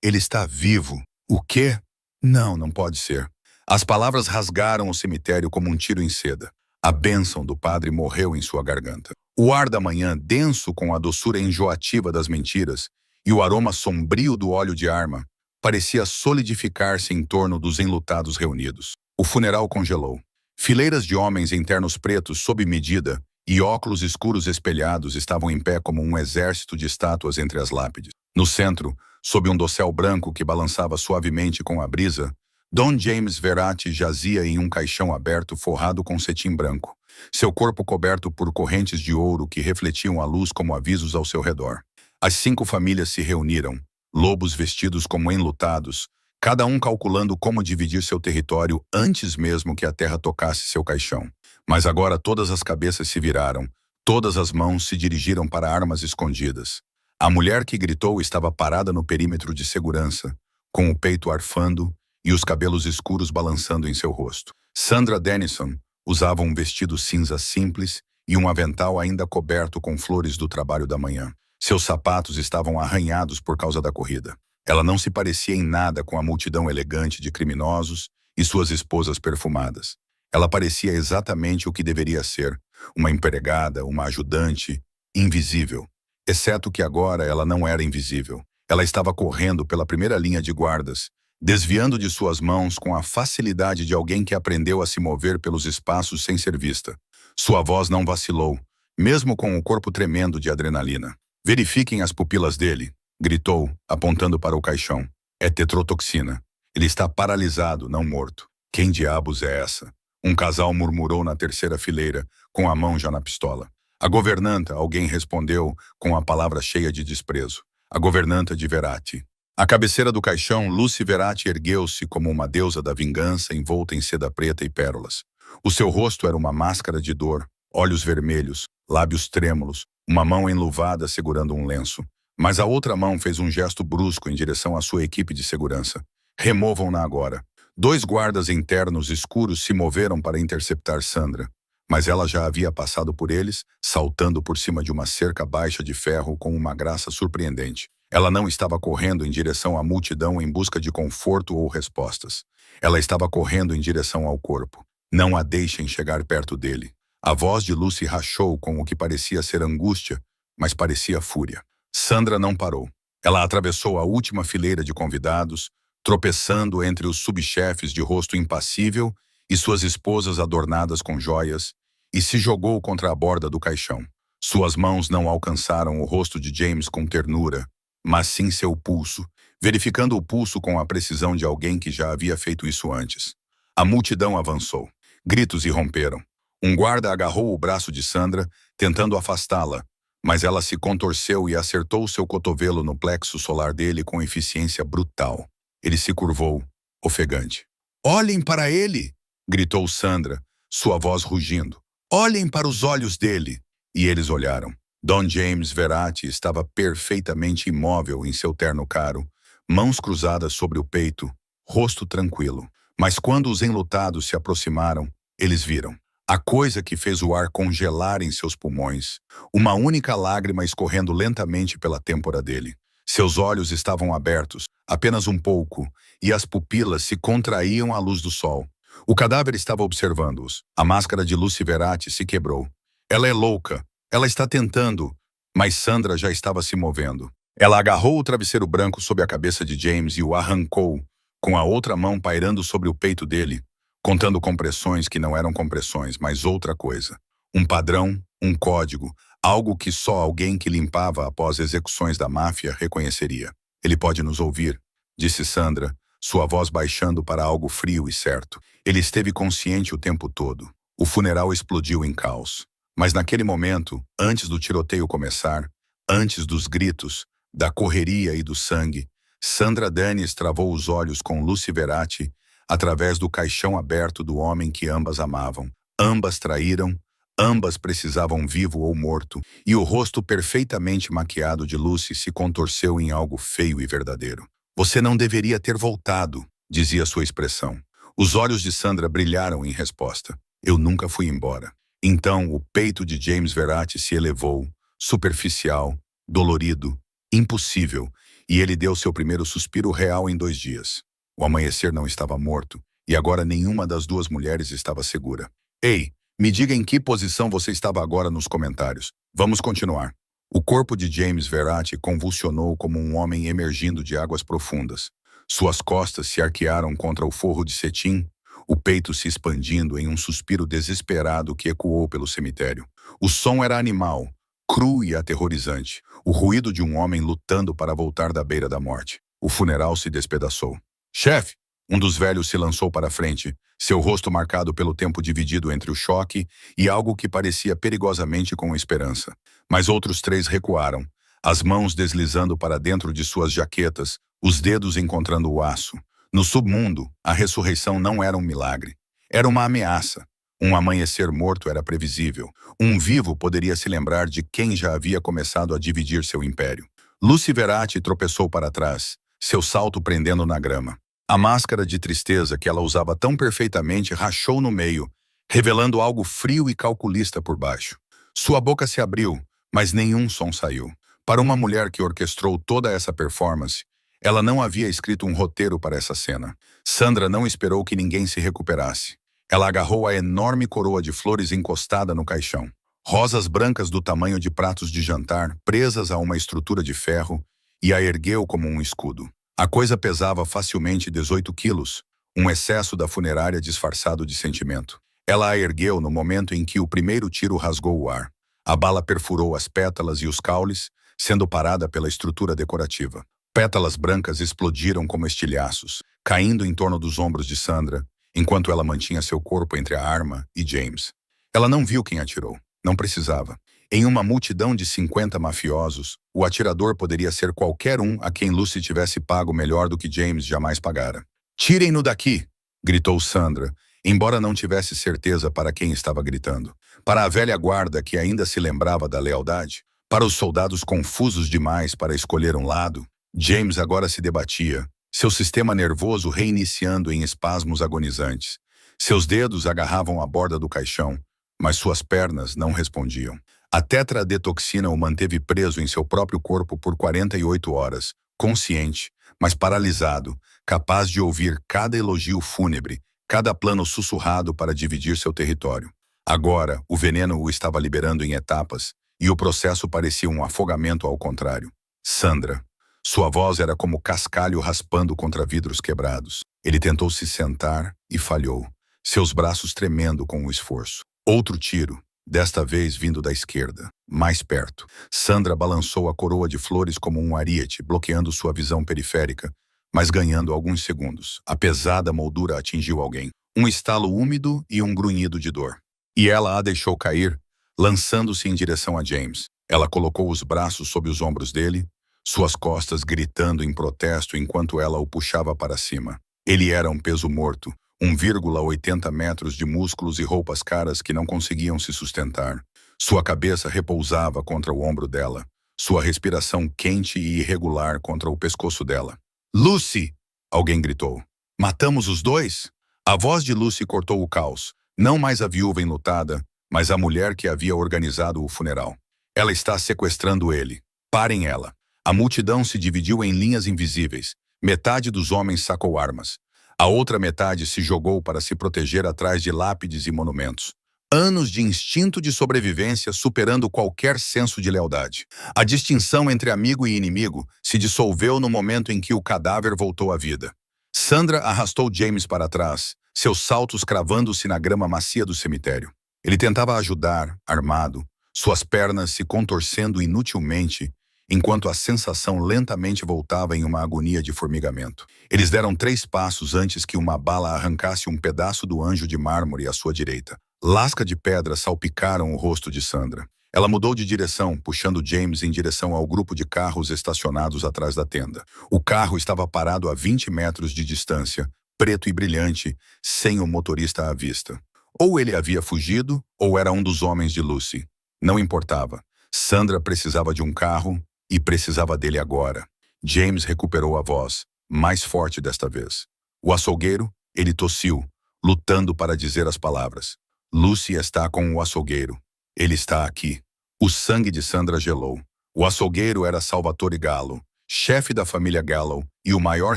Ele está vivo. O quê? Não, não pode ser. As palavras rasgaram o cemitério como um tiro em seda. A bênção do padre morreu em sua garganta. O ar da manhã, denso com a doçura enjoativa das mentiras e o aroma sombrio do óleo de arma, parecia solidificar-se em torno dos enlutados reunidos. O funeral congelou. Fileiras de homens em ternos pretos sob medida e óculos escuros espelhados estavam em pé como um exército de estátuas entre as lápides. No centro, sob um dossel branco que balançava suavemente com a brisa, Don James Verratti jazia em um caixão aberto forrado com cetim branco, seu corpo coberto por correntes de ouro que refletiam a luz como avisos ao seu redor. As 5 famílias se reuniram, lobos vestidos como enlutados, cada um calculando como dividir seu território antes mesmo que a terra tocasse seu caixão. Mas agora todas as cabeças se viraram, todas as mãos se dirigiram para armas escondidas. A mulher que gritou estava parada no perímetro de segurança, com o peito arfando e os cabelos escuros balançando em seu rosto. Sandra Dennison usava um vestido cinza simples e um avental ainda coberto com flores do trabalho da manhã. Seus sapatos estavam arranhados por causa da corrida. Ela não se parecia em nada com a multidão elegante de criminosos e suas esposas perfumadas. Ela parecia exatamente o que deveria ser, uma empregada, uma ajudante, invisível. Exceto que agora ela não era invisível. Ela estava correndo pela primeira linha de guardas, desviando de suas mãos com a facilidade de alguém que aprendeu a se mover pelos espaços sem ser vista. Sua voz não vacilou, mesmo com o corpo tremendo de adrenalina. "Verifiquem as pupilas dele", gritou, apontando para o caixão. "É tetrotoxina. Ele está paralisado, não morto." "Quem diabos é essa?" Um casal murmurou na terceira fileira, com a mão já na pistola. "A governanta", alguém respondeu, com a palavra cheia de desprezo. "A governanta de Verratti." À cabeceira do caixão, Lucy Verratti ergueu-se como uma deusa da vingança envolta em seda preta e pérolas. O seu rosto era uma máscara de dor, olhos vermelhos, lábios trêmulos, uma mão enluvada segurando um lenço. Mas a outra mão fez um gesto brusco em direção à sua equipe de segurança. "Removam-na agora." 2 guardas internos escuros se moveram para interceptar Sandra, mas ela já havia passado por eles, saltando por cima de uma cerca baixa de ferro com uma graça surpreendente. Ela não estava correndo em direção à multidão em busca de conforto ou respostas. Ela estava correndo em direção ao corpo. "Não a deixem chegar perto dele." A voz de Lucy rachou com o que parecia ser angústia, mas parecia fúria. Sandra não parou. Ela atravessou a última fileira de convidados, tropeçando entre os subchefes de rosto impassível e suas esposas adornadas com joias, e se jogou contra a borda do caixão. Suas mãos não alcançaram o rosto de James com ternura, mas sim seu pulso, verificando o pulso com a precisão de alguém que já havia feito isso antes. A multidão avançou. Gritos irromperam. Um guarda agarrou o braço de Sandra, tentando afastá-la, mas ela se contorceu e acertou seu cotovelo no plexo solar dele com eficiência brutal. Ele se curvou, ofegante. "Olhem para ele!" gritou Sandra, sua voz rugindo. "Olhem para os olhos dele!" E eles olharam. Don James Verratti estava perfeitamente imóvel em seu terno caro, mãos cruzadas sobre o peito, rosto tranquilo. Mas quando os enlutados se aproximaram, eles viram a coisa que fez o ar congelar em seus pulmões, uma única lágrima escorrendo lentamente pela têmpora dele. Seus olhos estavam abertos, apenas um pouco, e as pupilas se contraíam à luz do sol. O cadáver estava observando-os. A máscara de Lucy Verratti se quebrou. "Ela é louca. Ela está tentando." Mas Sandra já estava se movendo. Ela agarrou o travesseiro branco sob a cabeça de James e o arrancou, com a outra mão pairando sobre o peito dele, contando compressões que não eram compressões, mas outra coisa. Um padrão, um código, algo que só alguém que limpava após execuções da máfia reconheceria. "Ele pode nos ouvir", disse Sandra, sua voz baixando para algo frio e certo. Ele esteve consciente o tempo todo. O funeral explodiu em caos. Mas naquele momento, antes do tiroteio começar, antes dos gritos, da correria e do sangue, Sandra Dennis travou os olhos com Lucy Verratti através do caixão aberto do homem que ambas amavam. Ambas traíram, ambas precisavam vivo ou morto, e o rosto perfeitamente maquiado de Lucy se contorceu em algo feio e verdadeiro. "Você não deveria ter voltado", dizia sua expressão. Os olhos de Sandra brilharam em resposta. "Eu nunca fui embora." Então o peito de James Verratti se elevou, superficial, dolorido, impossível, e ele deu seu primeiro suspiro real em 2 dias. O amanhecer não estava morto, e agora nenhuma das duas mulheres estava segura. Ei, me diga em que posição você estava agora nos comentários. Vamos continuar. O corpo de James Verratti convulsionou como um homem emergindo de águas profundas. Suas costas se arquearam contra o forro de cetim, o peito se expandindo em um suspiro desesperado que ecoou pelo cemitério. O som era animal, cru e aterrorizante, o ruído de um homem lutando para voltar da beira da morte. O funeral se despedaçou. Chefe! Um dos velhos se lançou para a frente, seu rosto marcado pelo tempo dividido entre o choque e algo que parecia perigosamente com esperança. Mas outros 3 recuaram, as mãos deslizando para dentro de suas jaquetas, os dedos encontrando o aço. No submundo, a ressurreição não era um milagre. Era uma ameaça. Um amanhecer morto era previsível. Um vivo poderia se lembrar de quem já havia começado a dividir seu império. Lucy Verratti tropeçou para trás, seu salto prendendo na grama. A máscara de tristeza que ela usava tão perfeitamente rachou no meio, revelando algo frio e calculista por baixo. Sua boca se abriu, mas nenhum som saiu. Para uma mulher que orquestrou toda essa performance, ela não havia escrito um roteiro para essa cena. Sandra não esperou que ninguém se recuperasse. Ela agarrou a enorme coroa de flores encostada no caixão. Rosas brancas do tamanho de pratos de jantar, presas a uma estrutura de ferro, e a ergueu como um escudo. A coisa pesava facilmente 18 quilos, um excesso da funerária disfarçado de sentimento. Ela a ergueu no momento em que o primeiro tiro rasgou o ar. A bala perfurou as pétalas e os caules, sendo parada pela estrutura decorativa. Pétalas brancas explodiram como estilhaços, caindo em torno dos ombros de Sandra, enquanto ela mantinha seu corpo entre a arma e James. Ela não viu quem atirou. Não precisava. Em uma multidão de 50 mafiosos, o atirador poderia ser qualquer um a quem Lucy tivesse pago melhor do que James jamais pagara. "Tirem-no daqui!" gritou Sandra, embora não tivesse certeza para quem estava gritando. Para a velha guarda que ainda se lembrava da lealdade, para os soldados confusos demais para escolher um lado, James agora se debatia, seu sistema nervoso reiniciando em espasmos agonizantes. Seus dedos agarravam a borda do caixão, mas suas pernas não respondiam. A tetradetoxina o manteve preso em seu próprio corpo por 48 horas, consciente, mas paralisado, capaz de ouvir cada elogio fúnebre, cada plano sussurrado para dividir seu território. Agora, o veneno o estava liberando em etapas, e o processo parecia um afogamento ao contrário. Sandra. Sua voz era como cascalho raspando contra vidros quebrados. Ele tentou se sentar e falhou, seus braços tremendo com o esforço. Outro tiro. Desta vez vindo da esquerda, mais perto. Sandra balançou a coroa de flores como um ariete, bloqueando sua visão periférica, mas ganhando alguns segundos. A pesada moldura atingiu alguém. Um estalo úmido e um grunhido de dor. E ela a deixou cair, lançando-se em direção a James. Ela colocou os braços sob os ombros dele, suas costas gritando em protesto enquanto ela o puxava para cima. Ele era um peso morto. 1,80 metros de músculos e roupas caras que não conseguiam se sustentar. Sua cabeça repousava contra o ombro dela, sua respiração quente e irregular contra o pescoço dela. "Lucy!" alguém gritou. "Matamos os dois?" A voz de Lucy cortou o caos, não mais a viúva enlutada, mas a mulher que havia organizado o funeral. "Ela está sequestrando ele. Parem ela." A multidão se dividiu em linhas invisíveis. Metade dos homens sacou armas. A outra metade se jogou para se proteger atrás de lápides e monumentos. Anos de instinto de sobrevivência superando qualquer senso de lealdade. A distinção entre amigo e inimigo se dissolveu no momento em que o cadáver voltou à vida. Sandra arrastou James para trás, seus saltos cravando-se na grama macia do cemitério. Ele tentava ajudar, armado, suas pernas se contorcendo inutilmente, enquanto a sensação lentamente voltava em uma agonia de formigamento. Eles deram 3 passos antes que uma bala arrancasse um pedaço do anjo de mármore à sua direita. Lasca de pedra salpicaram o rosto de Sandra. Ela mudou de direção, puxando James em direção ao grupo de carros estacionados atrás da tenda. O carro estava parado a 20 metros de distância, preto e brilhante, sem o motorista à vista. Ou ele havia fugido, ou era um dos homens de Lucy. Não importava. Sandra precisava de um carro, e precisava dele agora. James recuperou a voz, mais forte desta vez. O açougueiro, ele tossiu, lutando para dizer as palavras. "Lucy está com o açougueiro. Ele está aqui." O sangue de Sandra gelou. O açougueiro era Salvatore Gallo, chefe da família Gallo e o maior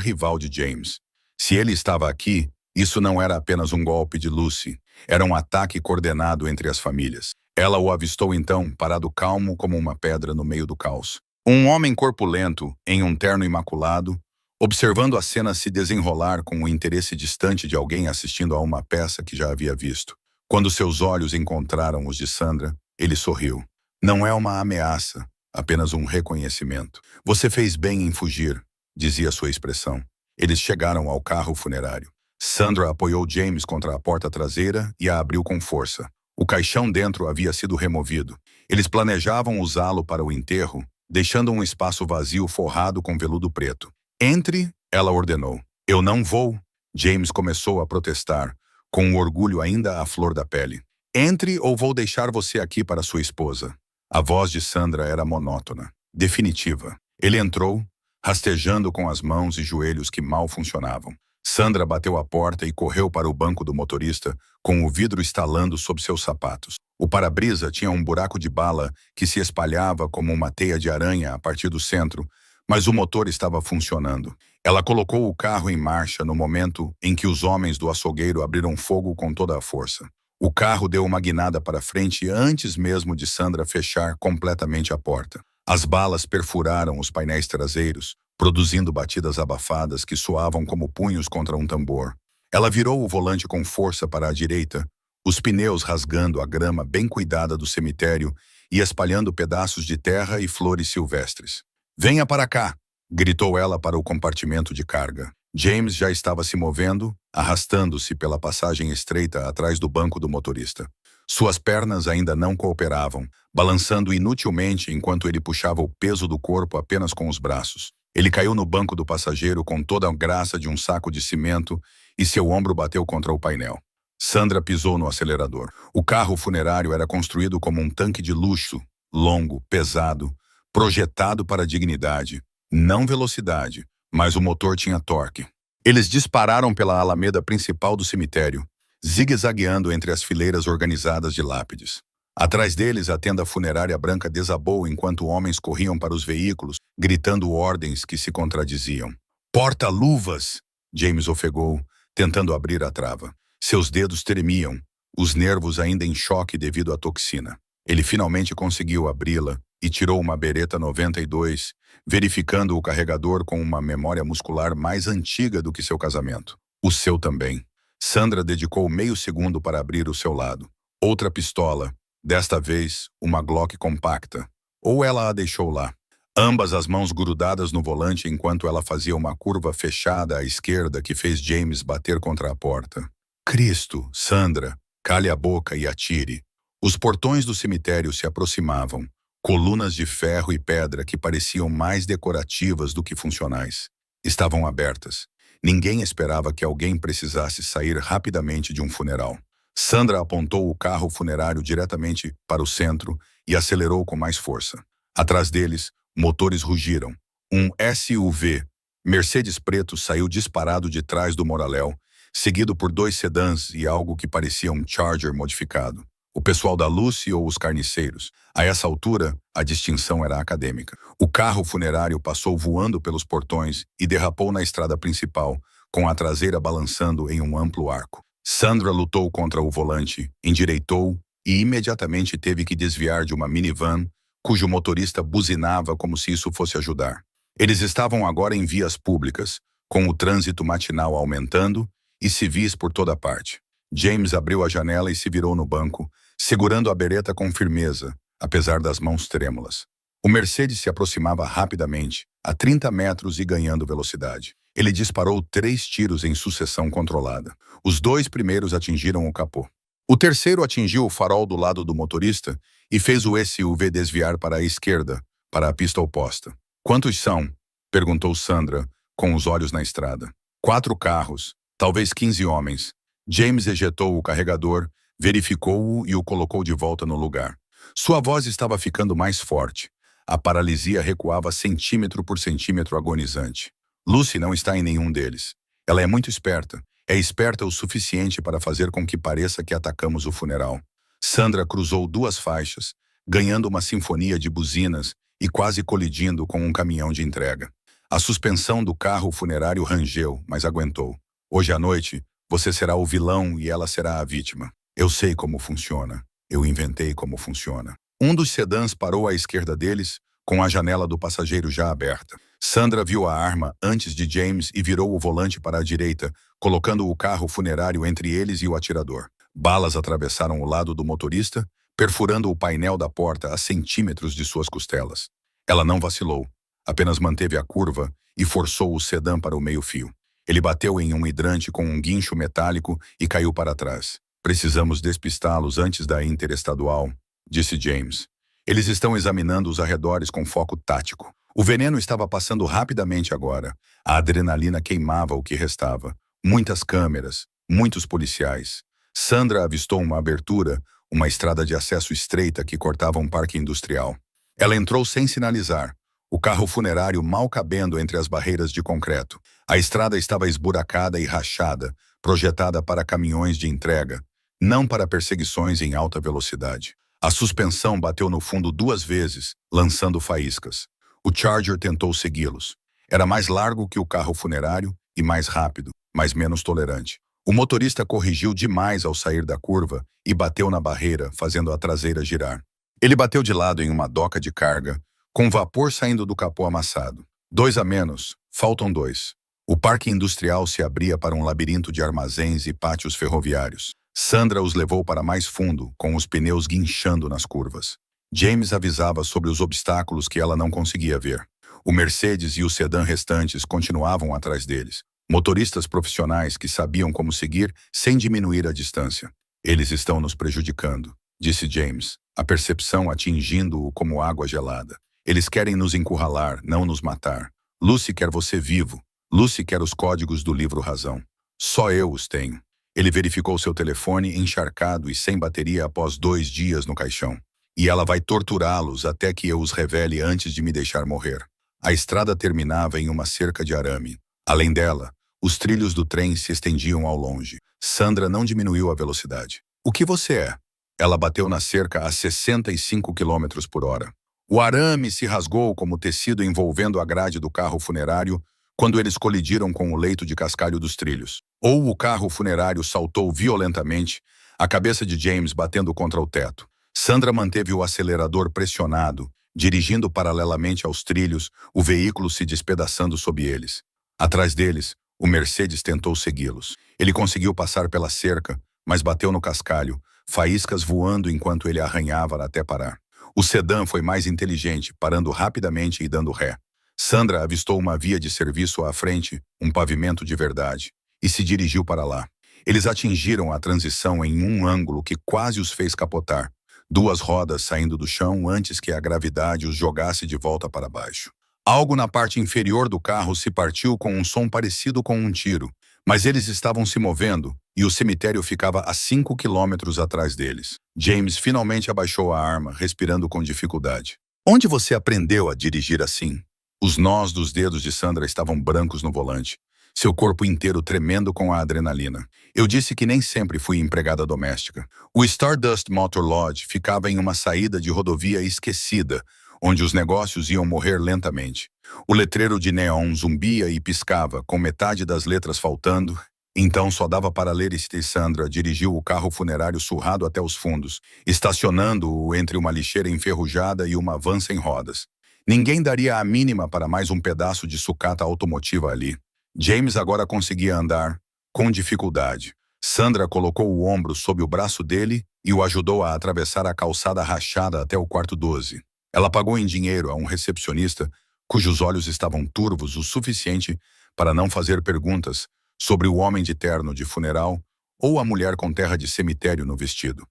rival de James. Se ele estava aqui, isso não era apenas um golpe de Lucy, era um ataque coordenado entre as famílias. Ela o avistou então, parado calmo como uma pedra no meio do caos. Um homem corpulento, em um terno imaculado, observando a cena se desenrolar com o interesse distante de alguém assistindo a uma peça que já havia visto. Quando seus olhos encontraram os de Sandra, ele sorriu. Não é uma ameaça, apenas um reconhecimento. Você fez bem em fugir, dizia sua expressão. Eles chegaram ao carro funerário. Sandra apoiou James contra a porta traseira e a abriu com força. O caixão dentro havia sido removido. Eles planejavam usá-lo para o enterro, deixando um espaço vazio forrado com veludo preto. Entre, ela ordenou. Eu não vou. James começou a protestar, com o orgulho ainda à flor da pele. Entre ou vou deixar você aqui para sua esposa. A voz de Sandra era monótona, definitiva. Ele entrou, rastejando com as mãos e joelhos que mal funcionavam. Sandra bateu a porta e correu para o banco do motorista, com o vidro estalando sob seus sapatos. O para-brisa tinha um buraco de bala que se espalhava como uma teia de aranha a partir do centro, mas o motor estava funcionando. Ela colocou o carro em marcha no momento em que os homens do açougueiro abriram fogo com toda a força. O carro deu uma guinada para frente antes mesmo de Sandra fechar completamente a porta. As balas perfuraram os painéis traseiros, produzindo batidas abafadas que soavam como punhos contra um tambor. Ela virou o volante com força para a direita, os pneus rasgando a grama bem cuidada do cemitério e espalhando pedaços de terra e flores silvestres. Venha para cá, gritou ela para o compartimento de carga. James já estava se movendo, arrastando-se pela passagem estreita atrás do banco do motorista. Suas pernas ainda não cooperavam, balançando inutilmente enquanto ele puxava o peso do corpo apenas com os braços. Ele caiu no banco do passageiro com toda a graça de um saco de cimento e seu ombro bateu contra o painel. Sandra pisou no acelerador. O carro funerário era construído como um tanque de luxo, longo, pesado, projetado para a dignidade, não velocidade, mas o motor tinha torque. Eles dispararam pela alameda principal do cemitério, zigue-zagueando entre as fileiras organizadas de lápides. Atrás deles, a tenda funerária branca desabou enquanto homens corriam para os veículos, gritando ordens que se contradiziam. Porta-luvas! James ofegou, tentando abrir a trava. Seus dedos tremiam, os nervos ainda em choque devido à toxina. Ele finalmente conseguiu abri-la e tirou uma Beretta 92, verificando o carregador com uma memória muscular mais antiga do que seu casamento. O seu também. Sandra dedicou meio segundo para abrir o seu lado. Outra pistola, desta vez uma Glock compacta. Ou ela a deixou lá. Ambas as mãos grudadas no volante enquanto ela fazia uma curva fechada à esquerda que fez James bater contra a porta. Cristo, Sandra, cale a boca e atire. Os portões do cemitério se aproximavam, colunas de ferro e pedra que pareciam mais decorativas do que funcionais. Estavam abertas. Ninguém esperava que alguém precisasse sair rapidamente de um funeral. Sandra apontou o carro funerário diretamente para o centro e acelerou com mais força. Atrás deles, motores rugiram. Um SUV, Mercedes preto, saiu disparado de trás do Moraléu, seguido por 2 sedãs e algo que parecia um Charger modificado. O pessoal da Lucy ou os carniceiros. A essa altura, a distinção era acadêmica. O carro funerário passou voando pelos portões e derrapou na estrada principal, com a traseira balançando em um amplo arco. Sandra lutou contra o volante, endireitou e imediatamente teve que desviar de uma minivan, cujo motorista buzinava como se isso fosse ajudar. Eles estavam agora em vias públicas, com o trânsito matinal aumentando e civis por toda parte. James abriu a janela e se virou no banco, segurando a Beretta com firmeza, apesar das mãos trêmulas. O Mercedes se aproximava rapidamente, a 30 metros e ganhando velocidade. Ele disparou 3 tiros em sucessão controlada. Os 2 primeiros atingiram o capô. O terceiro atingiu o farol do lado do motorista e fez o SUV desviar para a esquerda, para a pista oposta. Quantos são? Perguntou Sandra, com os olhos na estrada. 4 carros, talvez 15 homens. James ejetou o carregador, verificou-o e o colocou de volta no lugar. Sua voz estava ficando mais forte. A paralisia recuava centímetro por centímetro agonizante. Lucy não está em nenhum deles. Ela é muito esperta. É esperta o suficiente para fazer com que pareça que atacamos o funeral. Sandra cruzou 2 faixas, ganhando uma sinfonia de buzinas e quase colidindo com um caminhão de entrega. A suspensão do carro funerário rangeu, mas aguentou. Hoje à noite, você será o vilão e ela será a vítima. Eu sei como funciona. Eu inventei como funciona. Um dos sedãs parou à esquerda deles, com a janela do passageiro já aberta. Sandra viu a arma antes de James e virou o volante para a direita, colocando o carro funerário entre eles e o atirador. Balas atravessaram o lado do motorista, perfurando o painel da porta a centímetros de suas costelas. Ela não vacilou, apenas manteve a curva e forçou o sedã para o meio-fio. Ele bateu em um hidrante com um guincho metálico e caiu para trás. Precisamos despistá-los antes da interestadual, disse James. Eles estão examinando os arredores com foco tático. O veneno estava passando rapidamente agora. A adrenalina queimava o que restava. Muitas câmeras, muitos policiais. Sandra avistou uma abertura, uma estrada de acesso estreita que cortava um parque industrial. Ela entrou sem sinalizar, o carro funerário mal cabendo entre as barreiras de concreto. A estrada estava esburacada e rachada, projetada para caminhões de entrega, não para perseguições em alta velocidade. A suspensão bateu no fundo 2 vezes, lançando faíscas. O Charger tentou segui-los. Era mais largo que o carro funerário e mais rápido, mas menos tolerante. O motorista corrigiu demais ao sair da curva e bateu na barreira, fazendo a traseira girar. Ele bateu de lado em uma doca de carga, com vapor saindo do capô amassado. 2 a menos, faltam 2. O parque industrial se abria para um labirinto de armazéns e pátios ferroviários. Sandra os levou para mais fundo, com os pneus guinchando nas curvas. James avisava sobre os obstáculos que ela não conseguia ver. O Mercedes e o sedã restantes continuavam atrás deles. Motoristas profissionais que sabiam como seguir sem diminuir a distância. Eles estão nos prejudicando, disse James, a percepção atingindo-o como água gelada. Eles querem nos encurralar, não nos matar. Lucy quer você vivo. Lucy quer os códigos do livro Razão. Só eu os tenho. Ele verificou seu telefone encharcado e sem bateria após 2 dias no caixão. E ela vai torturá-los até que eu os revele antes de me deixar morrer. A estrada terminava em uma cerca de arame. Além dela, os trilhos do trem se estendiam ao longe. Sandra não diminuiu a velocidade. O que você é? Ela bateu na cerca a 65 km/h. O arame se rasgou como tecido envolvendo a grade do carro funerário quando eles colidiram com o leito de cascalho dos trilhos. Ou o carro funerário saltou violentamente, a cabeça de James batendo contra o teto. Sandra manteve o acelerador pressionado, dirigindo paralelamente aos trilhos, o veículo se despedaçando sob eles. Atrás deles, o Mercedes tentou segui-los. Ele conseguiu passar pela cerca, mas bateu no cascalho, faíscas voando enquanto ele arranhava até parar. O sedã foi mais inteligente, parando rapidamente e dando ré. Sandra avistou uma via de serviço à frente, um pavimento de verdade, e se dirigiu para lá. Eles atingiram a transição em um ângulo que quase os fez capotar, 2 rodas saindo do chão antes que a gravidade os jogasse de volta para baixo. Algo na parte inferior do carro se partiu com um som parecido com um tiro, mas eles estavam se movendo e o cemitério ficava a 5 quilômetros atrás deles. James finalmente abaixou a arma, respirando com dificuldade. Onde você aprendeu a dirigir assim? Os nós dos dedos de Sandra estavam brancos no volante, seu corpo inteiro tremendo com a adrenalina. Eu disse que nem sempre fui empregada doméstica. O Stardust Motor Lodge ficava em uma saída de rodovia esquecida, onde os negócios iam morrer lentamente. O letreiro de neon zumbia e piscava, com metade das letras faltando. Então só dava para ler e Sandra dirigiu o carro funerário surrado até os fundos, estacionando-o entre uma lixeira enferrujada e uma van sem rodas. Ninguém daria a mínima para mais um pedaço de sucata automotiva ali. James agora conseguia andar, com dificuldade. Sandra colocou o ombro sob o braço dele e o ajudou a atravessar a calçada rachada até o quarto 12. Ela pagou em dinheiro a um recepcionista cujos olhos estavam turvos o suficiente para não fazer perguntas sobre o homem de terno de funeral ou a mulher com terra de cemitério no vestido.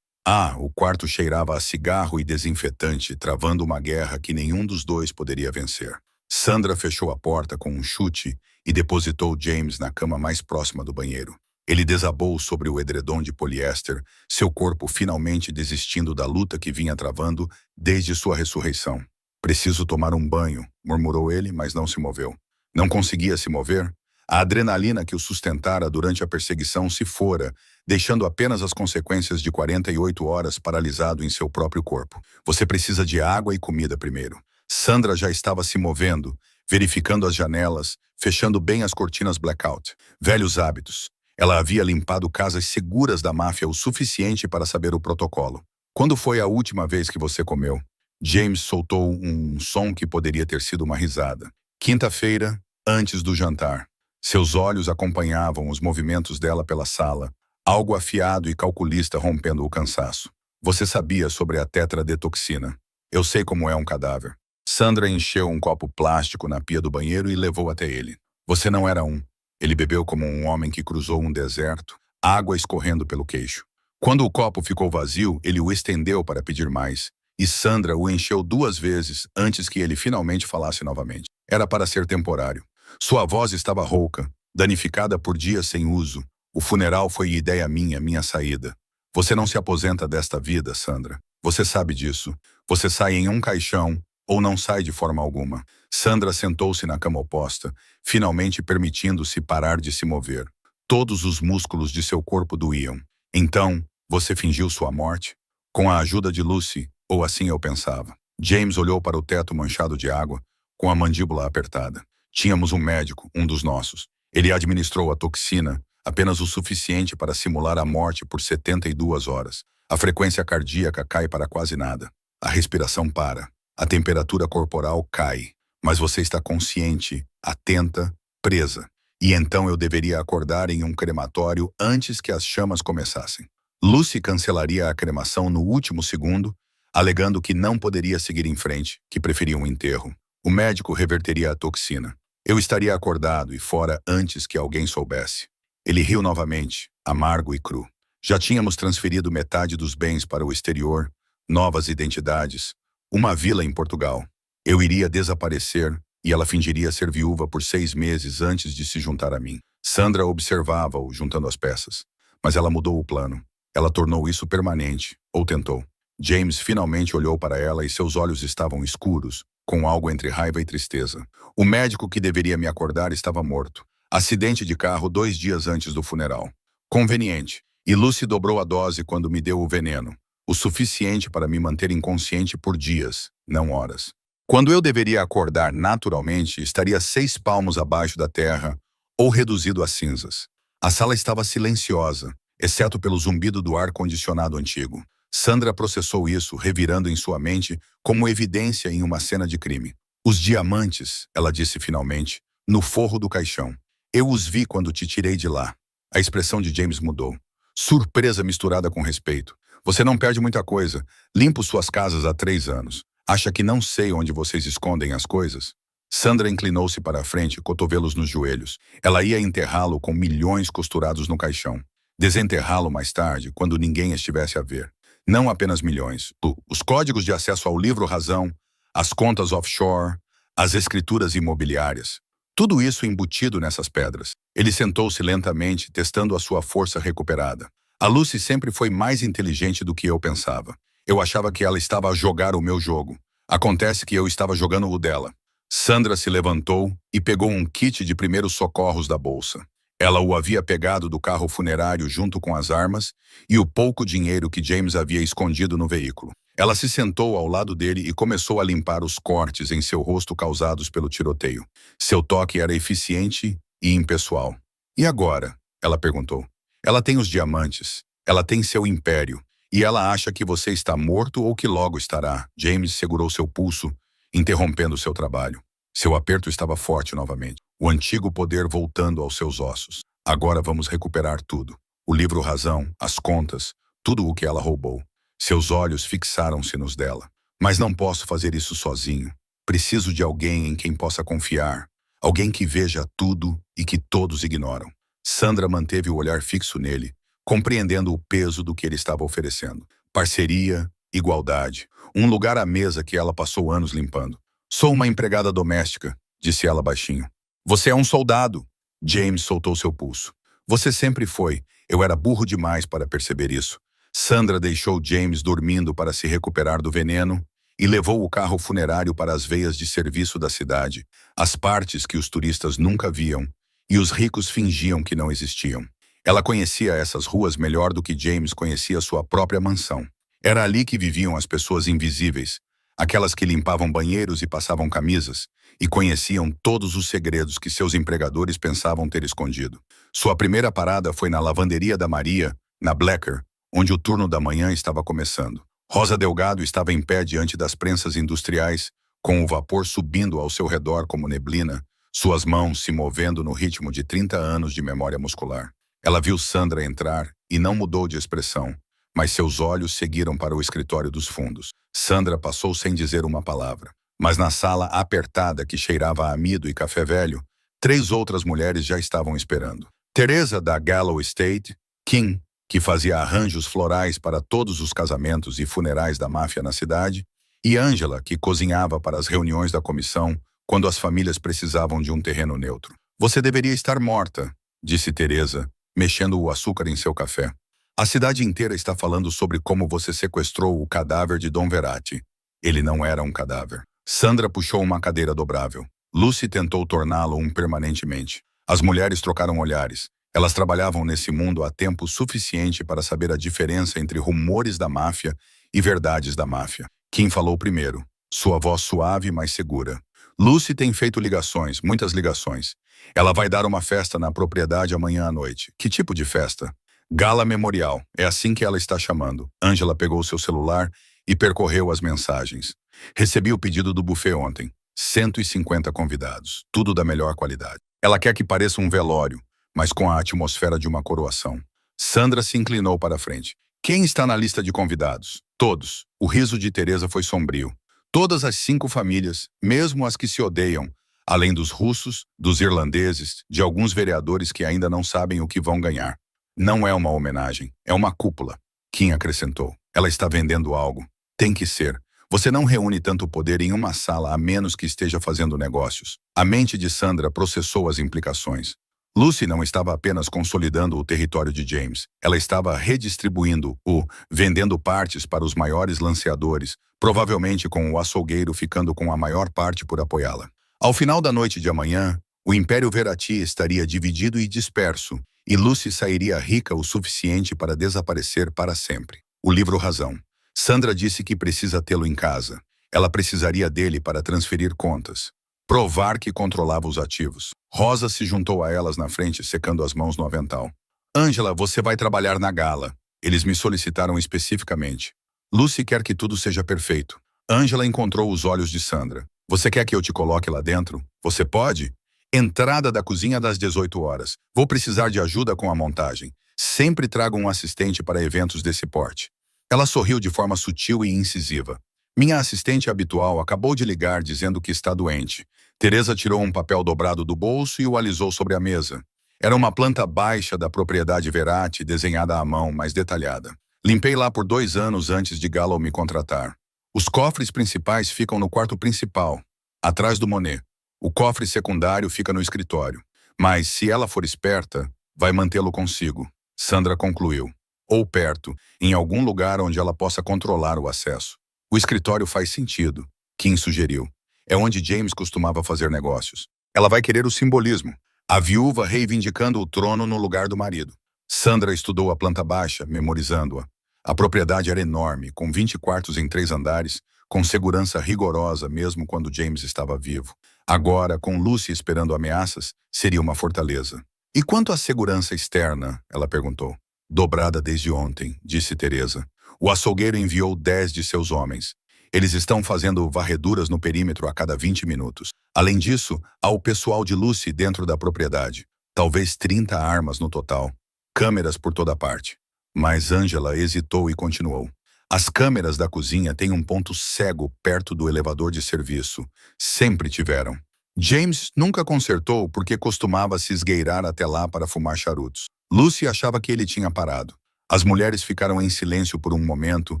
O quarto cheirava a cigarro e desinfetante, travando uma guerra que nenhum dos dois poderia vencer. Sandra fechou a porta com um chute e depositou James na cama mais próxima do banheiro. Ele desabou sobre o edredom de poliéster, seu corpo finalmente desistindo da luta que vinha travando desde sua ressurreição. Preciso tomar um banho, murmurou ele, mas não se moveu. Não conseguia se mover? A adrenalina que o sustentara durante a perseguição se fora, deixando apenas as consequências de 48 horas paralisado em seu próprio corpo. Você precisa de água e comida primeiro. Sandra já estava se movendo, verificando as janelas, fechando bem as cortinas blackout. Velhos hábitos. Ela havia limpado casas seguras da máfia o suficiente para saber o protocolo. Quando foi a última vez que você comeu? James soltou um som que poderia ter sido uma risada. Quinta-feira, antes do jantar. Seus olhos acompanhavam os movimentos dela pela sala, algo afiado e calculista rompendo o cansaço. Você sabia sobre a tetradetoxina. Eu sei como é um cadáver. Sandra encheu um copo plástico na pia do banheiro e levou até ele. Você não era um. Ele bebeu como um homem que cruzou um deserto, água escorrendo pelo queixo. Quando o copo ficou vazio, ele o estendeu para pedir mais, e Sandra o encheu 2 vezes antes que ele finalmente falasse novamente. Era para ser temporário. Sua voz estava rouca, danificada por dias sem uso. O funeral foi ideia minha saída. Você não se aposenta desta vida, Sandra. Você sabe disso. Você sai em um caixão, ou não sai de forma alguma. Sandra sentou-se na cama oposta, finalmente permitindo-se parar de se mover. Todos os músculos de seu corpo doíam. Então, você fingiu sua morte? Com a ajuda de Lucy, ou assim eu pensava. James olhou para o teto manchado de água, com a mandíbula apertada. Tínhamos um médico, um dos nossos. Ele administrou a toxina, apenas o suficiente para simular a morte por 72 horas. A frequência cardíaca cai para quase nada. A respiração para. A temperatura corporal cai. Mas você está consciente, atenta, presa. E então eu deveria acordar em um crematório antes que as chamas começassem. Lucy cancelaria a cremação no último segundo, alegando que não poderia seguir em frente, que preferia um enterro. O médico reverteria a toxina. Eu estaria acordado e fora antes que alguém soubesse. Ele riu novamente, amargo e cru. Já tínhamos transferido metade dos bens para o exterior, novas identidades, uma vila em Portugal. Eu iria desaparecer e ela fingiria ser viúva por 6 meses antes de se juntar a mim. Sandra observava-o juntando as peças. Mas ela mudou o plano. Ela tornou isso permanente, ou tentou. James finalmente olhou para ela e seus olhos estavam escuros, com algo entre raiva e tristeza. O médico que deveria me acordar estava morto. Acidente de carro 2 dias antes do funeral. Conveniente. E Lucy dobrou a dose quando me deu o veneno. O suficiente para me manter inconsciente por dias, não horas. Quando eu deveria acordar naturalmente, estaria 6 palmos abaixo da terra ou reduzido a cinzas. A sala estava silenciosa, exceto pelo zumbido do ar-condicionado antigo. Sandra processou isso, revirando em sua mente como evidência em uma cena de crime. Os diamantes, ela disse finalmente, no forro do caixão. Eu os vi quando te tirei de lá. A expressão de James mudou. Surpresa misturada com respeito. Você não perde muita coisa. Limpo suas casas há 3 anos. Acha que não sei onde vocês escondem as coisas? Sandra inclinou-se para a frente, cotovelos nos joelhos. Ela ia enterrá-lo com milhões costurados no caixão. Desenterrá-lo mais tarde, quando ninguém estivesse a ver. Não apenas milhões. Os códigos de acesso ao livro razão, as contas offshore, as escrituras imobiliárias. Tudo isso embutido nessas pedras. Ele sentou-se lentamente, testando a sua força recuperada. A Lucy sempre foi mais inteligente do que eu pensava. Eu achava que ela estava a jogar o meu jogo. Acontece que eu estava jogando o dela. Sandra se levantou e pegou um kit de primeiros socorros da bolsa. Ela o havia pegado do carro funerário junto com as armas e o pouco dinheiro que James havia escondido no veículo. Ela se sentou ao lado dele e começou a limpar os cortes em seu rosto causados pelo tiroteio. Seu toque era eficiente e impessoal. E agora? Ela perguntou. Ela tem os diamantes. Ela tem seu império. E ela acha que você está morto ou que logo estará. James segurou seu pulso, interrompendo seu trabalho. Seu aperto estava forte novamente. O antigo poder voltando aos seus ossos. Agora vamos recuperar tudo. O livro razão, as contas, tudo o que ela roubou. Seus olhos fixaram-se nos dela. Mas não posso fazer isso sozinho. Preciso de alguém em quem possa confiar. Alguém que veja tudo e que todos ignoram. Sandra manteve o olhar fixo nele, compreendendo o peso do que ele estava oferecendo. Parceria, igualdade, um lugar à mesa que ela passou anos limpando. Sou uma empregada doméstica, disse ela baixinho. Você é um soldado. James soltou seu pulso. Você sempre foi. Eu era burro demais para perceber isso. Sandra deixou James dormindo para se recuperar do veneno e levou o carro funerário para as veias de serviço da cidade, as partes que os turistas nunca viam e os ricos fingiam que não existiam. Ela conhecia essas ruas melhor do que James conhecia sua própria mansão. Era ali que viviam as pessoas invisíveis, aquelas que limpavam banheiros e passavam camisas, e conheciam todos os segredos que seus empregadores pensavam ter escondido. Sua primeira parada foi na lavanderia da Maria, na Blecker, onde o turno da manhã estava começando. Rosa Delgado estava em pé diante das prensas industriais, com o vapor subindo ao seu redor como neblina, suas mãos se movendo no ritmo de 30 anos de memória muscular. Ela viu Sandra entrar e não mudou de expressão, mas seus olhos seguiram para o escritório dos fundos. Sandra passou sem dizer uma palavra. Mas na sala apertada que cheirava a amido e café velho, 3 outras mulheres já estavam esperando. Teresa, da Gallo Estate, Kim, que fazia arranjos florais para todos os casamentos e funerais da máfia na cidade, e Angela, que cozinhava para as reuniões da comissão quando as famílias precisavam de um terreno neutro. Você deveria estar morta, disse Teresa, mexendo o açúcar em seu café. A cidade inteira está falando sobre como você sequestrou o cadáver de Dom Verratti. Ele não era um cadáver. Sandra puxou uma cadeira dobrável. Lucy tentou torná-lo um permanentemente. As mulheres trocaram olhares. Elas trabalhavam nesse mundo há tempo suficiente para saber a diferença entre rumores da máfia e verdades da máfia. Kim falou primeiro, sua voz suave, mas segura. Lucy tem feito ligações, muitas ligações. Ela vai dar uma festa na propriedade amanhã à noite. Que tipo de festa? Gala Memorial, é assim que ela está chamando. Angela pegou seu celular e percorreu as mensagens. Recebi o pedido do buffet ontem. 150 convidados, tudo da melhor qualidade. Ela quer que pareça um velório, mas com a atmosfera de uma coroação. Sandra se inclinou para a frente. Quem está na lista de convidados? Todos. O riso de Teresa foi sombrio. Todas as 5 famílias, mesmo as que se odeiam, além dos russos, dos irlandeses, de alguns vereadores que ainda não sabem o que vão ganhar. Não é uma homenagem, é uma cúpula. Kim acrescentou. Ela está vendendo algo. Tem que ser. Você não reúne tanto poder em uma sala a menos que esteja fazendo negócios. A mente de Sandra processou as implicações. Lucy não estava apenas consolidando o território de James. Ela estava redistribuindo-o, vendendo partes para os maiores lanceadores, provavelmente com o açougueiro ficando com a maior parte por apoiá-la. Ao final da noite de amanhã, o Império Verratti estaria dividido e disperso, e Lucy sairia rica o suficiente para desaparecer para sempre. O livro Razão. Sandra disse que precisa tê-lo em casa. Ela precisaria dele para transferir contas. Provar que controlava os ativos. Rosa se juntou a elas na frente, secando as mãos no avental. Angela, você vai trabalhar na gala. Eles me solicitaram especificamente. Lucy quer que tudo seja perfeito. Angela encontrou os olhos de Sandra. Você quer que eu te coloque lá dentro? Você pode? Entrada da cozinha das 18 horas. Vou precisar de ajuda com a montagem. Sempre trago um assistente para eventos desse porte. Ela sorriu de forma sutil e incisiva. Minha assistente habitual acabou de ligar dizendo que está doente. Teresa tirou um papel dobrado do bolso e o alisou sobre a mesa. Era uma planta baixa da propriedade Verratti, desenhada à mão, mais detalhada. Limpei lá por 2 anos antes de Gallo me contratar. Os cofres principais ficam no quarto principal, atrás do Monet. O cofre secundário fica no escritório. Mas, se ela for esperta, vai mantê-lo consigo. Sandra concluiu. Ou perto, em algum lugar onde ela possa controlar o acesso. O escritório faz sentido, Kim sugeriu. É onde James costumava fazer negócios. Ela vai querer o simbolismo. A viúva reivindicando o trono no lugar do marido. Sandra estudou a planta baixa, memorizando-a. A propriedade era enorme, com 20 quartos em 3 andares, com segurança rigorosa mesmo quando James estava vivo. Agora, com Lucy esperando ameaças, seria uma fortaleza. E quanto à segurança externa? Ela perguntou. Dobrada desde ontem, disse Teresa. O açougueiro enviou 10 de seus homens. Eles estão fazendo varreduras no perímetro a cada 20 minutos. Além disso, há o pessoal de Lucy dentro da propriedade. Talvez 30 armas no total. Câmeras por toda parte. Mas Angela hesitou e continuou. As câmeras da cozinha têm um ponto cego perto do elevador de serviço. Sempre tiveram. James nunca consertou porque costumava se esgueirar até lá para fumar charutos. Lucy achava que ele tinha parado. As mulheres ficaram em silêncio por um momento,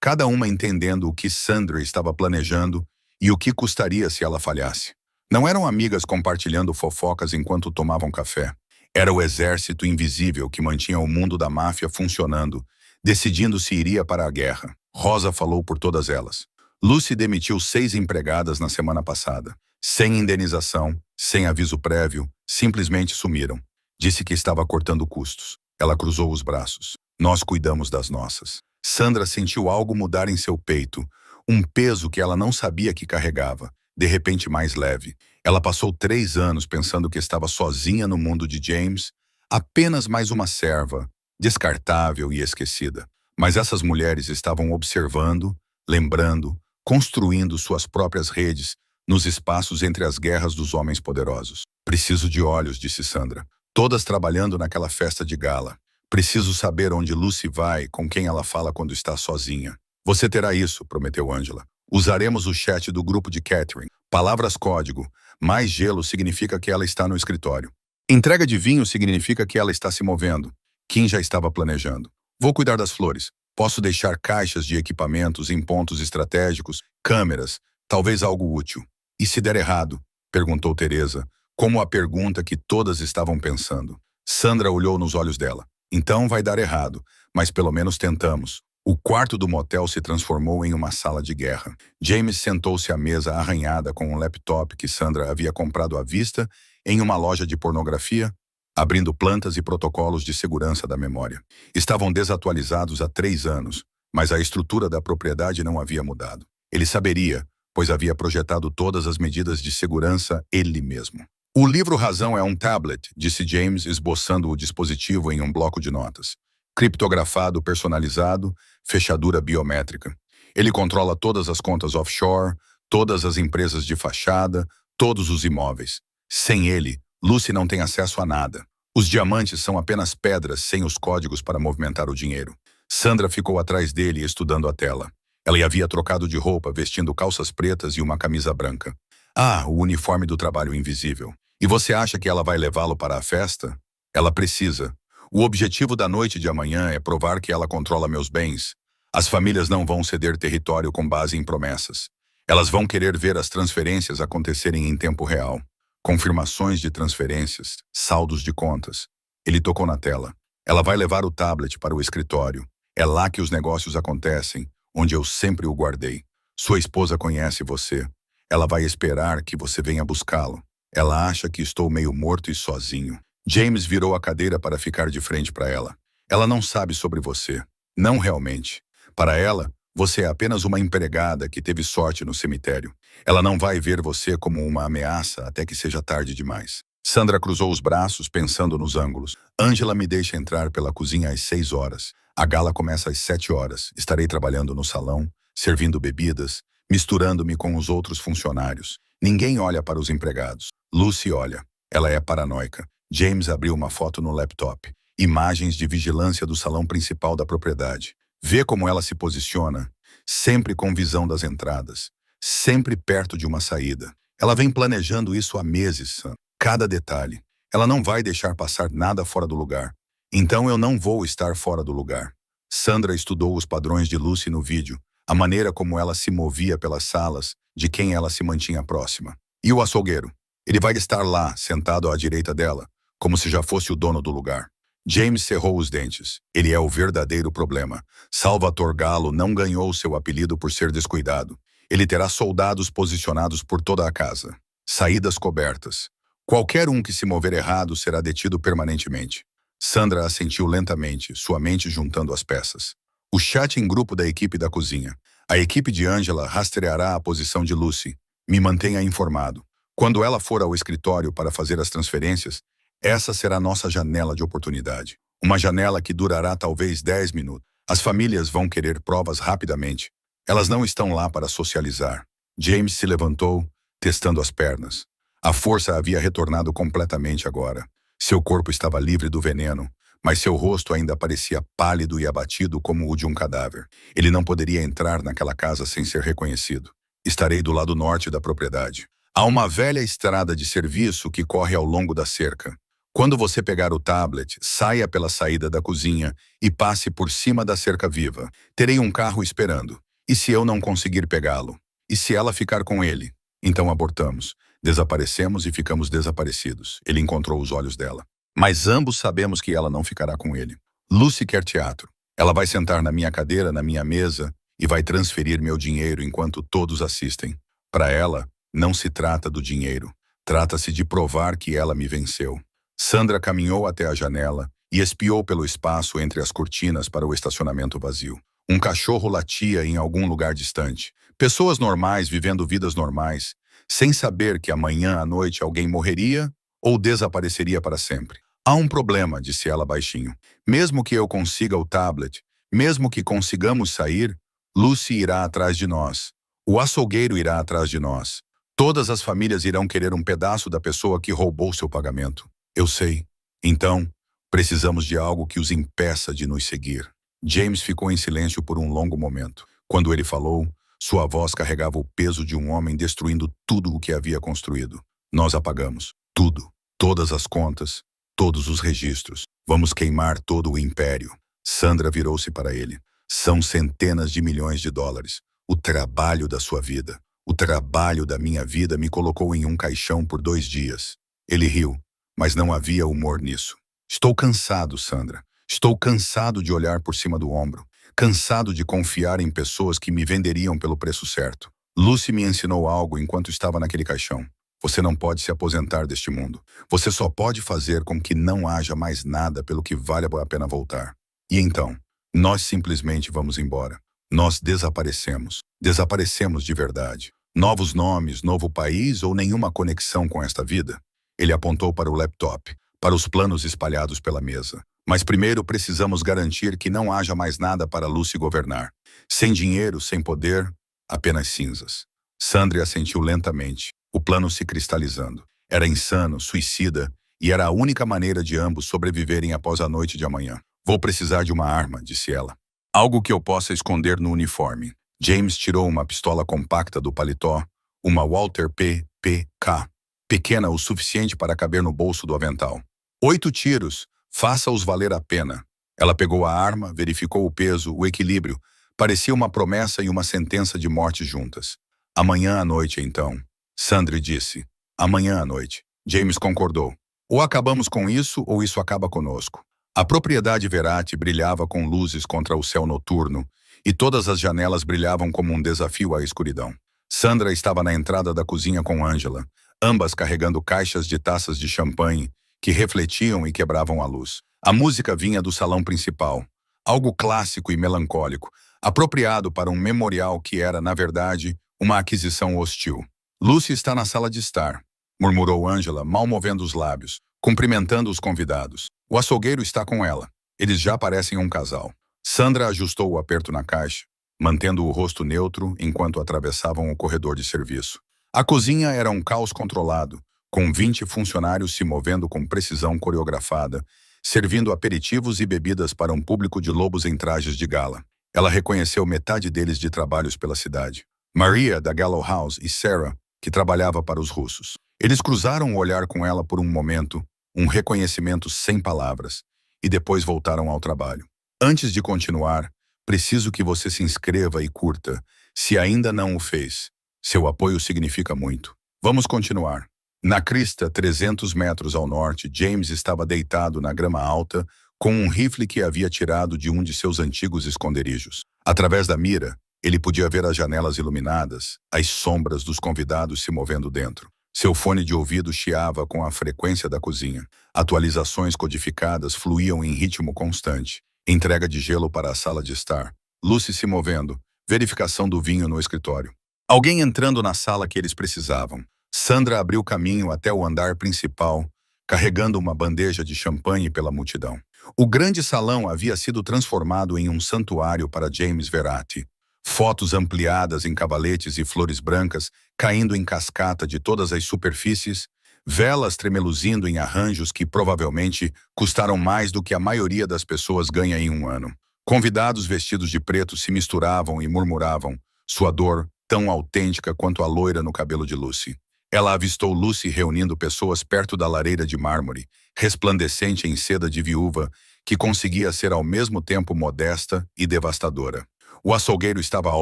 cada uma entendendo o que Sandra estava planejando e o que custaria se ela falhasse. Não eram amigas compartilhando fofocas enquanto tomavam café. Era o exército invisível que mantinha o mundo da máfia funcionando, decidindo se iria para a guerra. Rosa falou por todas elas. Lucy demitiu 6 empregadas na semana passada. Sem indenização, sem aviso prévio, simplesmente sumiram. Disse que estava cortando custos. Ela cruzou os braços. Nós cuidamos das nossas. Sandra sentiu algo mudar em seu peito, Um peso que ela não sabia que carregava, de repente mais leve. Ela passou 3 anos pensando que estava sozinha no mundo de James, apenas mais uma serva, descartável e esquecida. Mas essas mulheres estavam observando, lembrando, construindo suas próprias redes nos espaços entre as guerras dos homens poderosos. Preciso de olhos, disse Sandra. Todas trabalhando naquela festa de gala. Preciso saber onde Lucy vai, com quem ela fala quando está sozinha. Você terá isso, prometeu Angela. Usaremos o chat do grupo de Catherine. Palavras código. Mais gelo significa que ela está no escritório. Entrega de vinho significa que ela está se movendo. Kim já estava planejando. Vou cuidar das flores. Posso deixar caixas de equipamentos em pontos estratégicos, câmeras, talvez algo útil. E se der errado? Perguntou Teresa, como a pergunta que todas estavam pensando. Sandra olhou nos olhos dela. Então vai dar errado, mas pelo menos tentamos. O quarto do motel se transformou em uma sala de guerra. James sentou-se à mesa arranhada com um laptop que Sandra havia comprado à vista em uma loja de pornografia, abrindo plantas e protocolos de segurança da memória. Estavam desatualizados há 3 anos, mas a estrutura da propriedade não havia mudado. Ele saberia, pois havia projetado todas as medidas de segurança ele mesmo. O livro Razão é um tablet, disse James, esboçando o dispositivo em um bloco de notas. Criptografado, personalizado, fechadura biométrica. Ele controla todas as contas offshore, todas as empresas de fachada, todos os imóveis. Sem ele, Lucy não tem acesso a nada. Os diamantes são apenas pedras sem os códigos para movimentar o dinheiro. Sandra ficou atrás dele estudando a tela. Ela havia trocado de roupa, vestindo calças pretas e uma camisa branca. Ah, o uniforme do trabalho invisível. E você acha que ela vai levá-lo para a festa? Ela precisa. O objetivo da noite de amanhã é provar que ela controla meus bens. As famílias não vão ceder território com base em promessas. Elas vão querer ver as transferências acontecerem em tempo real. Confirmações de transferências, saldos de contas. Ele tocou na tela. Ela vai levar o tablet para o escritório. É lá que os negócios acontecem, onde eu sempre o guardei. Sua esposa conhece você. Ela vai esperar que você venha buscá-lo. Ela acha que estou meio morto e sozinho. James virou a cadeira para ficar de frente para ela. Ela não sabe sobre você. Não realmente. Para ela, você é apenas uma empregada que teve sorte no cemitério. Ela não vai ver você como uma ameaça até que seja tarde demais. Sandra cruzou os braços, pensando nos ângulos. Angela me deixa entrar pela cozinha às 6 horas. A gala começa às 7 horas. Estarei trabalhando no salão, servindo bebidas, misturando-me com os outros funcionários. Ninguém olha para os empregados. Lucy olha. Ela é paranoica. James abriu uma foto no laptop. Imagens de vigilância do salão principal da propriedade. Vê como ela se posiciona, sempre com visão das entradas, sempre perto de uma saída. Ela vem planejando isso há meses, cada detalhe. Ela não vai deixar passar nada fora do lugar. Então eu não vou estar fora do lugar. Sandra estudou os padrões de Lucy no vídeo, a maneira como ela se movia pelas salas, de quem ela se mantinha próxima. E o açougueiro? Ele vai estar lá, sentado à direita dela, como se já fosse o dono do lugar. James cerrou os dentes. Ele é o verdadeiro problema. Salvatore Gallo não ganhou seu apelido por ser descuidado. Ele terá soldados posicionados por toda a casa. Saídas cobertas. Qualquer um que se mover errado será detido permanentemente. Sandra assentiu lentamente, sua mente juntando as peças. O chat em grupo da equipe da cozinha. A equipe de Angela rastreará a posição de Lucy. Me mantenha informado. Quando ela for ao escritório para fazer as transferências, essa será nossa janela de oportunidade. Uma janela que durará talvez 10 minutos. As famílias vão querer provas rapidamente. Elas não estão lá para socializar. James se levantou, testando as pernas. A força havia retornado completamente agora. Seu corpo estava livre do veneno, mas seu rosto ainda parecia pálido e abatido como o de um cadáver. Ele não poderia entrar naquela casa sem ser reconhecido. Estarei do lado norte da propriedade. Há uma velha estrada de serviço que corre ao longo da cerca. Quando você pegar o tablet, saia pela saída da cozinha e passe por cima da cerca viva. Terei um carro esperando. E se eu não conseguir pegá-lo? E se ela ficar com ele? Então abortamos. Desaparecemos e ficamos desaparecidos. Ele encontrou os olhos dela. Mas ambos sabemos que ela não ficará com ele. Lucy quer teatro. Ela vai sentar na minha cadeira, na minha mesa, e vai transferir meu dinheiro enquanto todos assistem. Para ela, não se trata do dinheiro. Trata-se de provar que ela me venceu. Sandra caminhou até a janela e espiou pelo espaço entre as cortinas para o estacionamento vazio. Um cachorro latia em algum lugar distante. Pessoas normais vivendo vidas normais, sem saber que amanhã à noite alguém morreria ou desapareceria para sempre. Há um problema, disse ela baixinho. Mesmo que eu consiga o tablet, mesmo que consigamos sair, Lucy irá atrás de nós. O açougueiro irá atrás de nós. Todas as famílias irão querer um pedaço da pessoa que roubou seu pagamento. Eu sei. Então, precisamos de algo que os impeça de nos seguir. James ficou em silêncio por um longo momento. Quando ele falou, sua voz carregava o peso de um homem destruindo tudo o que havia construído. Nós apagamos tudo, todas as contas, todos os registros. Vamos queimar todo o império. Sandra virou-se para ele. São centenas de milhões de dólares. O trabalho da sua vida. O trabalho da minha vida me colocou em um caixão por 2 dias. Ele riu, mas não havia humor nisso. Estou cansado, Sandra. Estou cansado de olhar por cima do ombro. Cansado de confiar em pessoas que me venderiam pelo preço certo. Lucy me ensinou algo enquanto estava naquele caixão. Você não pode se aposentar deste mundo. Você só pode fazer com que não haja mais nada pelo que vale a pena voltar. E então, nós simplesmente vamos embora. Nós desaparecemos. Desaparecemos de verdade. Novos nomes, novo país ou nenhuma conexão com esta vida? Ele apontou para o laptop, para os planos espalhados pela mesa. Mas primeiro precisamos garantir que não haja mais nada para Lucy governar. Sem dinheiro, sem poder, apenas cinzas. Sandra assentiu lentamente, o plano se cristalizando. Era insano, suicida, e era a única maneira de ambos sobreviverem após a noite de amanhã. Vou precisar de uma arma, disse ela. Algo que eu possa esconder no uniforme. James tirou uma pistola compacta do paletó, uma Walther PPK, pequena o suficiente para caber no bolso do avental. 8 tiros, faça-os valer a pena. Ela pegou a arma, verificou o peso, o equilíbrio. Parecia uma promessa e uma sentença de morte juntas. Amanhã à noite, então. Sandra disse. Amanhã à noite. James concordou. Ou acabamos com isso, ou isso acaba conosco. A propriedade Verratti brilhava com luzes contra o céu noturno, e todas as janelas brilhavam como um desafio à escuridão. Sandra estava na entrada da cozinha com Angela, ambas carregando caixas de taças de champanhe que refletiam e quebravam a luz. A música vinha do salão principal, algo clássico e melancólico, apropriado para um memorial que era, na verdade, uma aquisição hostil. Lucy está na sala de estar, murmurou Angela, mal movendo os lábios, cumprimentando os convidados. O açougueiro está com ela. Eles já parecem um casal. Sandra ajustou o aperto na caixa, mantendo o rosto neutro enquanto atravessavam o corredor de serviço. A cozinha era um caos controlado, com 20 funcionários se movendo com precisão coreografada, servindo aperitivos e bebidas para um público de lobos em trajes de gala. Ela reconheceu metade deles de trabalhos pela cidade. Maria, da Gallow House, e Sarah, que trabalhava para os russos. Eles cruzaram o olhar com ela por um momento, um reconhecimento sem palavras, e depois voltaram ao trabalho. Antes de continuar, preciso que você se inscreva e curta, se ainda não o fez. Seu apoio significa muito. Vamos continuar. Na crista, 300 metros ao norte, James estava deitado na grama alta, com um rifle que havia tirado de um de seus antigos esconderijos. Através da mira, ele podia ver as janelas iluminadas, as sombras dos convidados se movendo dentro. Seu fone de ouvido chiava com a frequência da cozinha. Atualizações codificadas fluíam em ritmo constante. Entrega de gelo para a sala de estar. Lucy se movendo. Verificação do vinho no escritório. Alguém entrando na sala que eles precisavam. Sandra abriu caminho até o andar principal, carregando uma bandeja de champanhe pela multidão. O grande salão havia sido transformado em um santuário para James Verratti. Fotos ampliadas em cavaletes e flores brancas caindo em cascata de todas as superfícies, velas tremeluzindo em arranjos que provavelmente custaram mais do que a maioria das pessoas ganha em um ano. Convidados vestidos de preto se misturavam e murmuravam, sua dor tão autêntica quanto a loira no cabelo de Lucy. Ela avistou Lucy reunindo pessoas perto da lareira de mármore, resplandecente em seda de viúva, que conseguia ser ao mesmo tempo modesta e devastadora. O açougueiro estava ao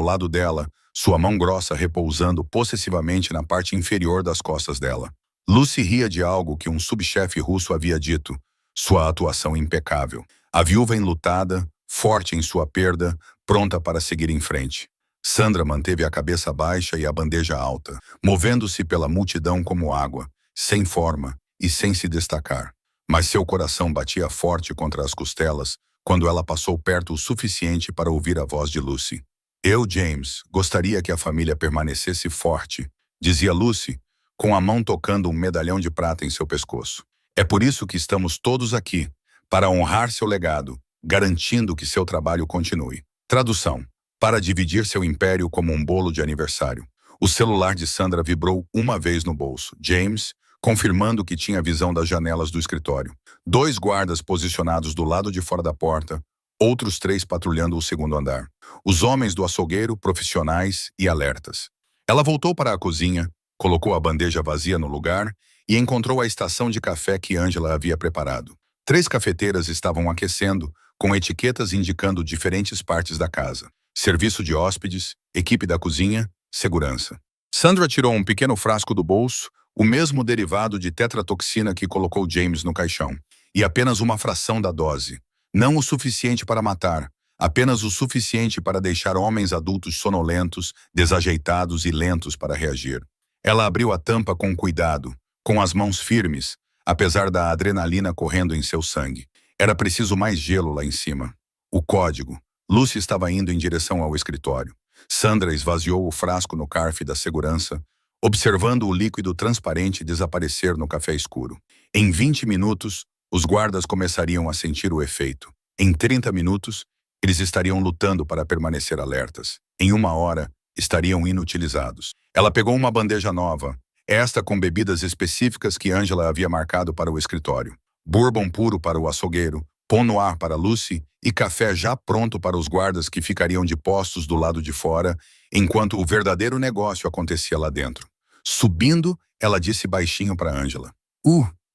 lado dela, sua mão grossa repousando possessivamente na parte inferior das costas dela. Lucy ria de algo que um subchefe russo havia dito, sua atuação impecável. A viúva enlutada, forte em sua perda, pronta para seguir em frente. Sandra manteve a cabeça baixa e a bandeja alta, movendo-se pela multidão como água, sem forma e sem se destacar. Mas seu coração batia forte contra as costelas, quando ela passou perto o suficiente para ouvir a voz de Lucy. Eu, James, gostaria que a família permanecesse forte, dizia Lucy, com a mão tocando um medalhão de prata em seu pescoço. É por isso que estamos todos aqui, para honrar seu legado, garantindo que seu trabalho continue. Tradução: para dividir seu império como um bolo de aniversário. O celular de Sandra vibrou uma vez no bolso. James, confirmando que tinha visão das janelas do escritório. 2 guardas posicionados do lado de fora da porta, outros 3 patrulhando o segundo andar. Os homens do açougueiro, profissionais e alertas. Ela voltou para a cozinha, colocou a bandeja vazia no lugar e encontrou a estação de café que Angela havia preparado. 3 cafeteiras estavam aquecendo, com etiquetas indicando diferentes partes da casa. Serviço de hóspedes, equipe da cozinha, segurança. Sandra tirou um pequeno frasco do bolso, o mesmo derivado de tetratoxina que colocou James no caixão, e apenas uma fração da dose. Não o suficiente para matar, apenas o suficiente para deixar homens adultos sonolentos, desajeitados e lentos para reagir. Ela abriu a tampa com cuidado, com as mãos firmes, apesar da adrenalina correndo em seu sangue. Era preciso mais gelo lá em cima. O código. Lucy estava indo em direção ao escritório. Sandra esvaziou o frasco no carfe da segurança, observando o líquido transparente desaparecer no café escuro. Em 20 minutos, os guardas começariam a sentir o efeito. Em 30 minutos, eles estariam lutando para permanecer alertas. Em 1 hora, estariam inutilizados. Ela pegou uma bandeja nova, esta com bebidas específicas que Angela havia marcado para o escritório. Bourbon puro para o açougueiro, Pont Noir para Lucy e café já pronto para os guardas que ficariam de postos do lado de fora, enquanto o verdadeiro negócio acontecia lá dentro. Subindo, ela disse baixinho para Angela.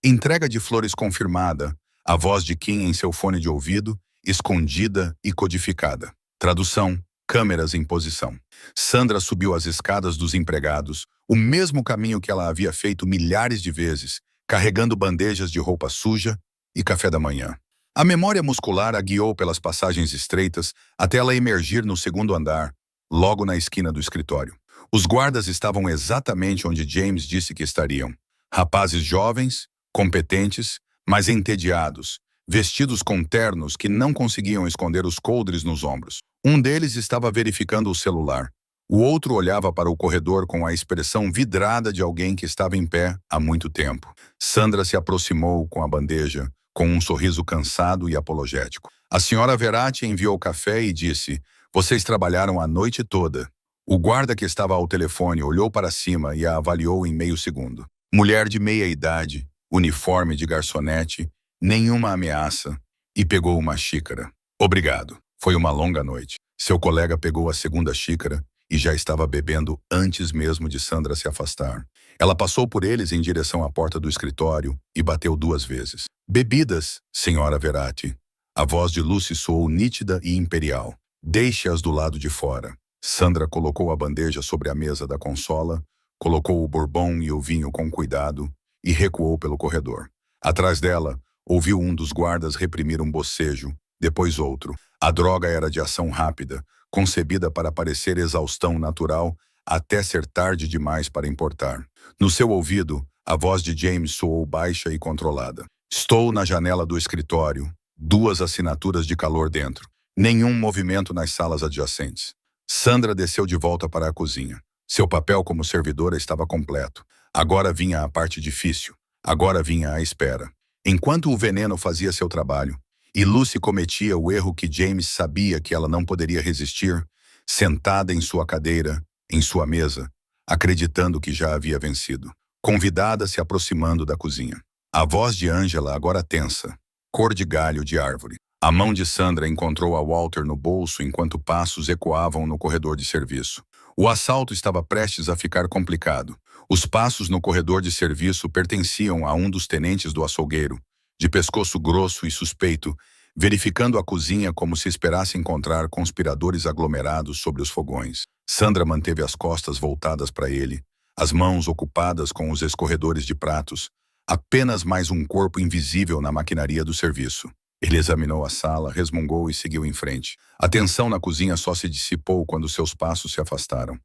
Entrega de flores confirmada, a voz de Kim em seu fone de ouvido, escondida e codificada. Tradução: câmeras em posição. Sandra subiu as escadas dos empregados, o mesmo caminho que ela havia feito milhares de vezes, carregando bandejas de roupa suja e café da manhã. A memória muscular a guiou pelas passagens estreitas até ela emergir no segundo andar, logo na esquina do escritório. Os guardas estavam exatamente onde James disse que estariam. Rapazes jovens, competentes, mas entediados, vestidos com ternos que não conseguiam esconder os coldres nos ombros. Um deles estava verificando o celular. O outro olhava para o corredor com a expressão vidrada de alguém que estava em pé há muito tempo. Sandra se aproximou com a bandeja, com um sorriso cansado e apologético. A senhora Verratti enviou café e disse: "Vocês trabalharam a noite toda." O guarda que estava ao telefone olhou para cima e a avaliou em meio segundo. Mulher de meia idade, uniforme de garçonete, nenhuma ameaça, e pegou uma xícara. "Obrigado. Foi uma longa noite." Seu colega pegou a segunda xícara e já estava bebendo antes mesmo de Sandra se afastar. Ela passou por eles em direção à porta do escritório e bateu 2 vezes. "Bebidas, senhora Verratti." A voz de Lucy soou nítida e imperial. "Deixe-as do lado de fora." Sandra colocou a bandeja sobre a mesa da consola, colocou o bourbon e o vinho com cuidado e recuou pelo corredor. Atrás dela, ouviu um dos guardas reprimir um bocejo, depois outro. A droga era de ação rápida, concebida para parecer exaustão natural, até ser tarde demais para importar. No seu ouvido, a voz de James soou baixa e controlada. "Estou na janela do escritório, 2 assinaturas de calor dentro. Nenhum movimento nas salas adjacentes." Sandra desceu de volta para a cozinha. Seu papel como servidora estava completo. Agora vinha a parte difícil. Agora vinha a espera. Enquanto o veneno fazia seu trabalho, e Lucy cometia o erro que James sabia que ela não poderia resistir, sentada em sua cadeira, em sua mesa, acreditando que já havia vencido. Convidada se aproximando da cozinha. A voz de Angela agora tensa, cor de galho de árvore. A mão de Sandra encontrou a Walter no bolso enquanto passos ecoavam no corredor de serviço. O assalto estava prestes a ficar complicado. Os passos no corredor de serviço pertenciam a um dos tenentes do açougueiro, de pescoço grosso e suspeito, verificando a cozinha como se esperasse encontrar conspiradores aglomerados sobre os fogões. Sandra manteve as costas voltadas para ele, as mãos ocupadas com os escorredores de pratos, apenas mais um corpo invisível na maquinaria do serviço. Ele examinou a sala, resmungou e seguiu em frente. A tensão na cozinha só se dissipou quando seus passos se afastaram.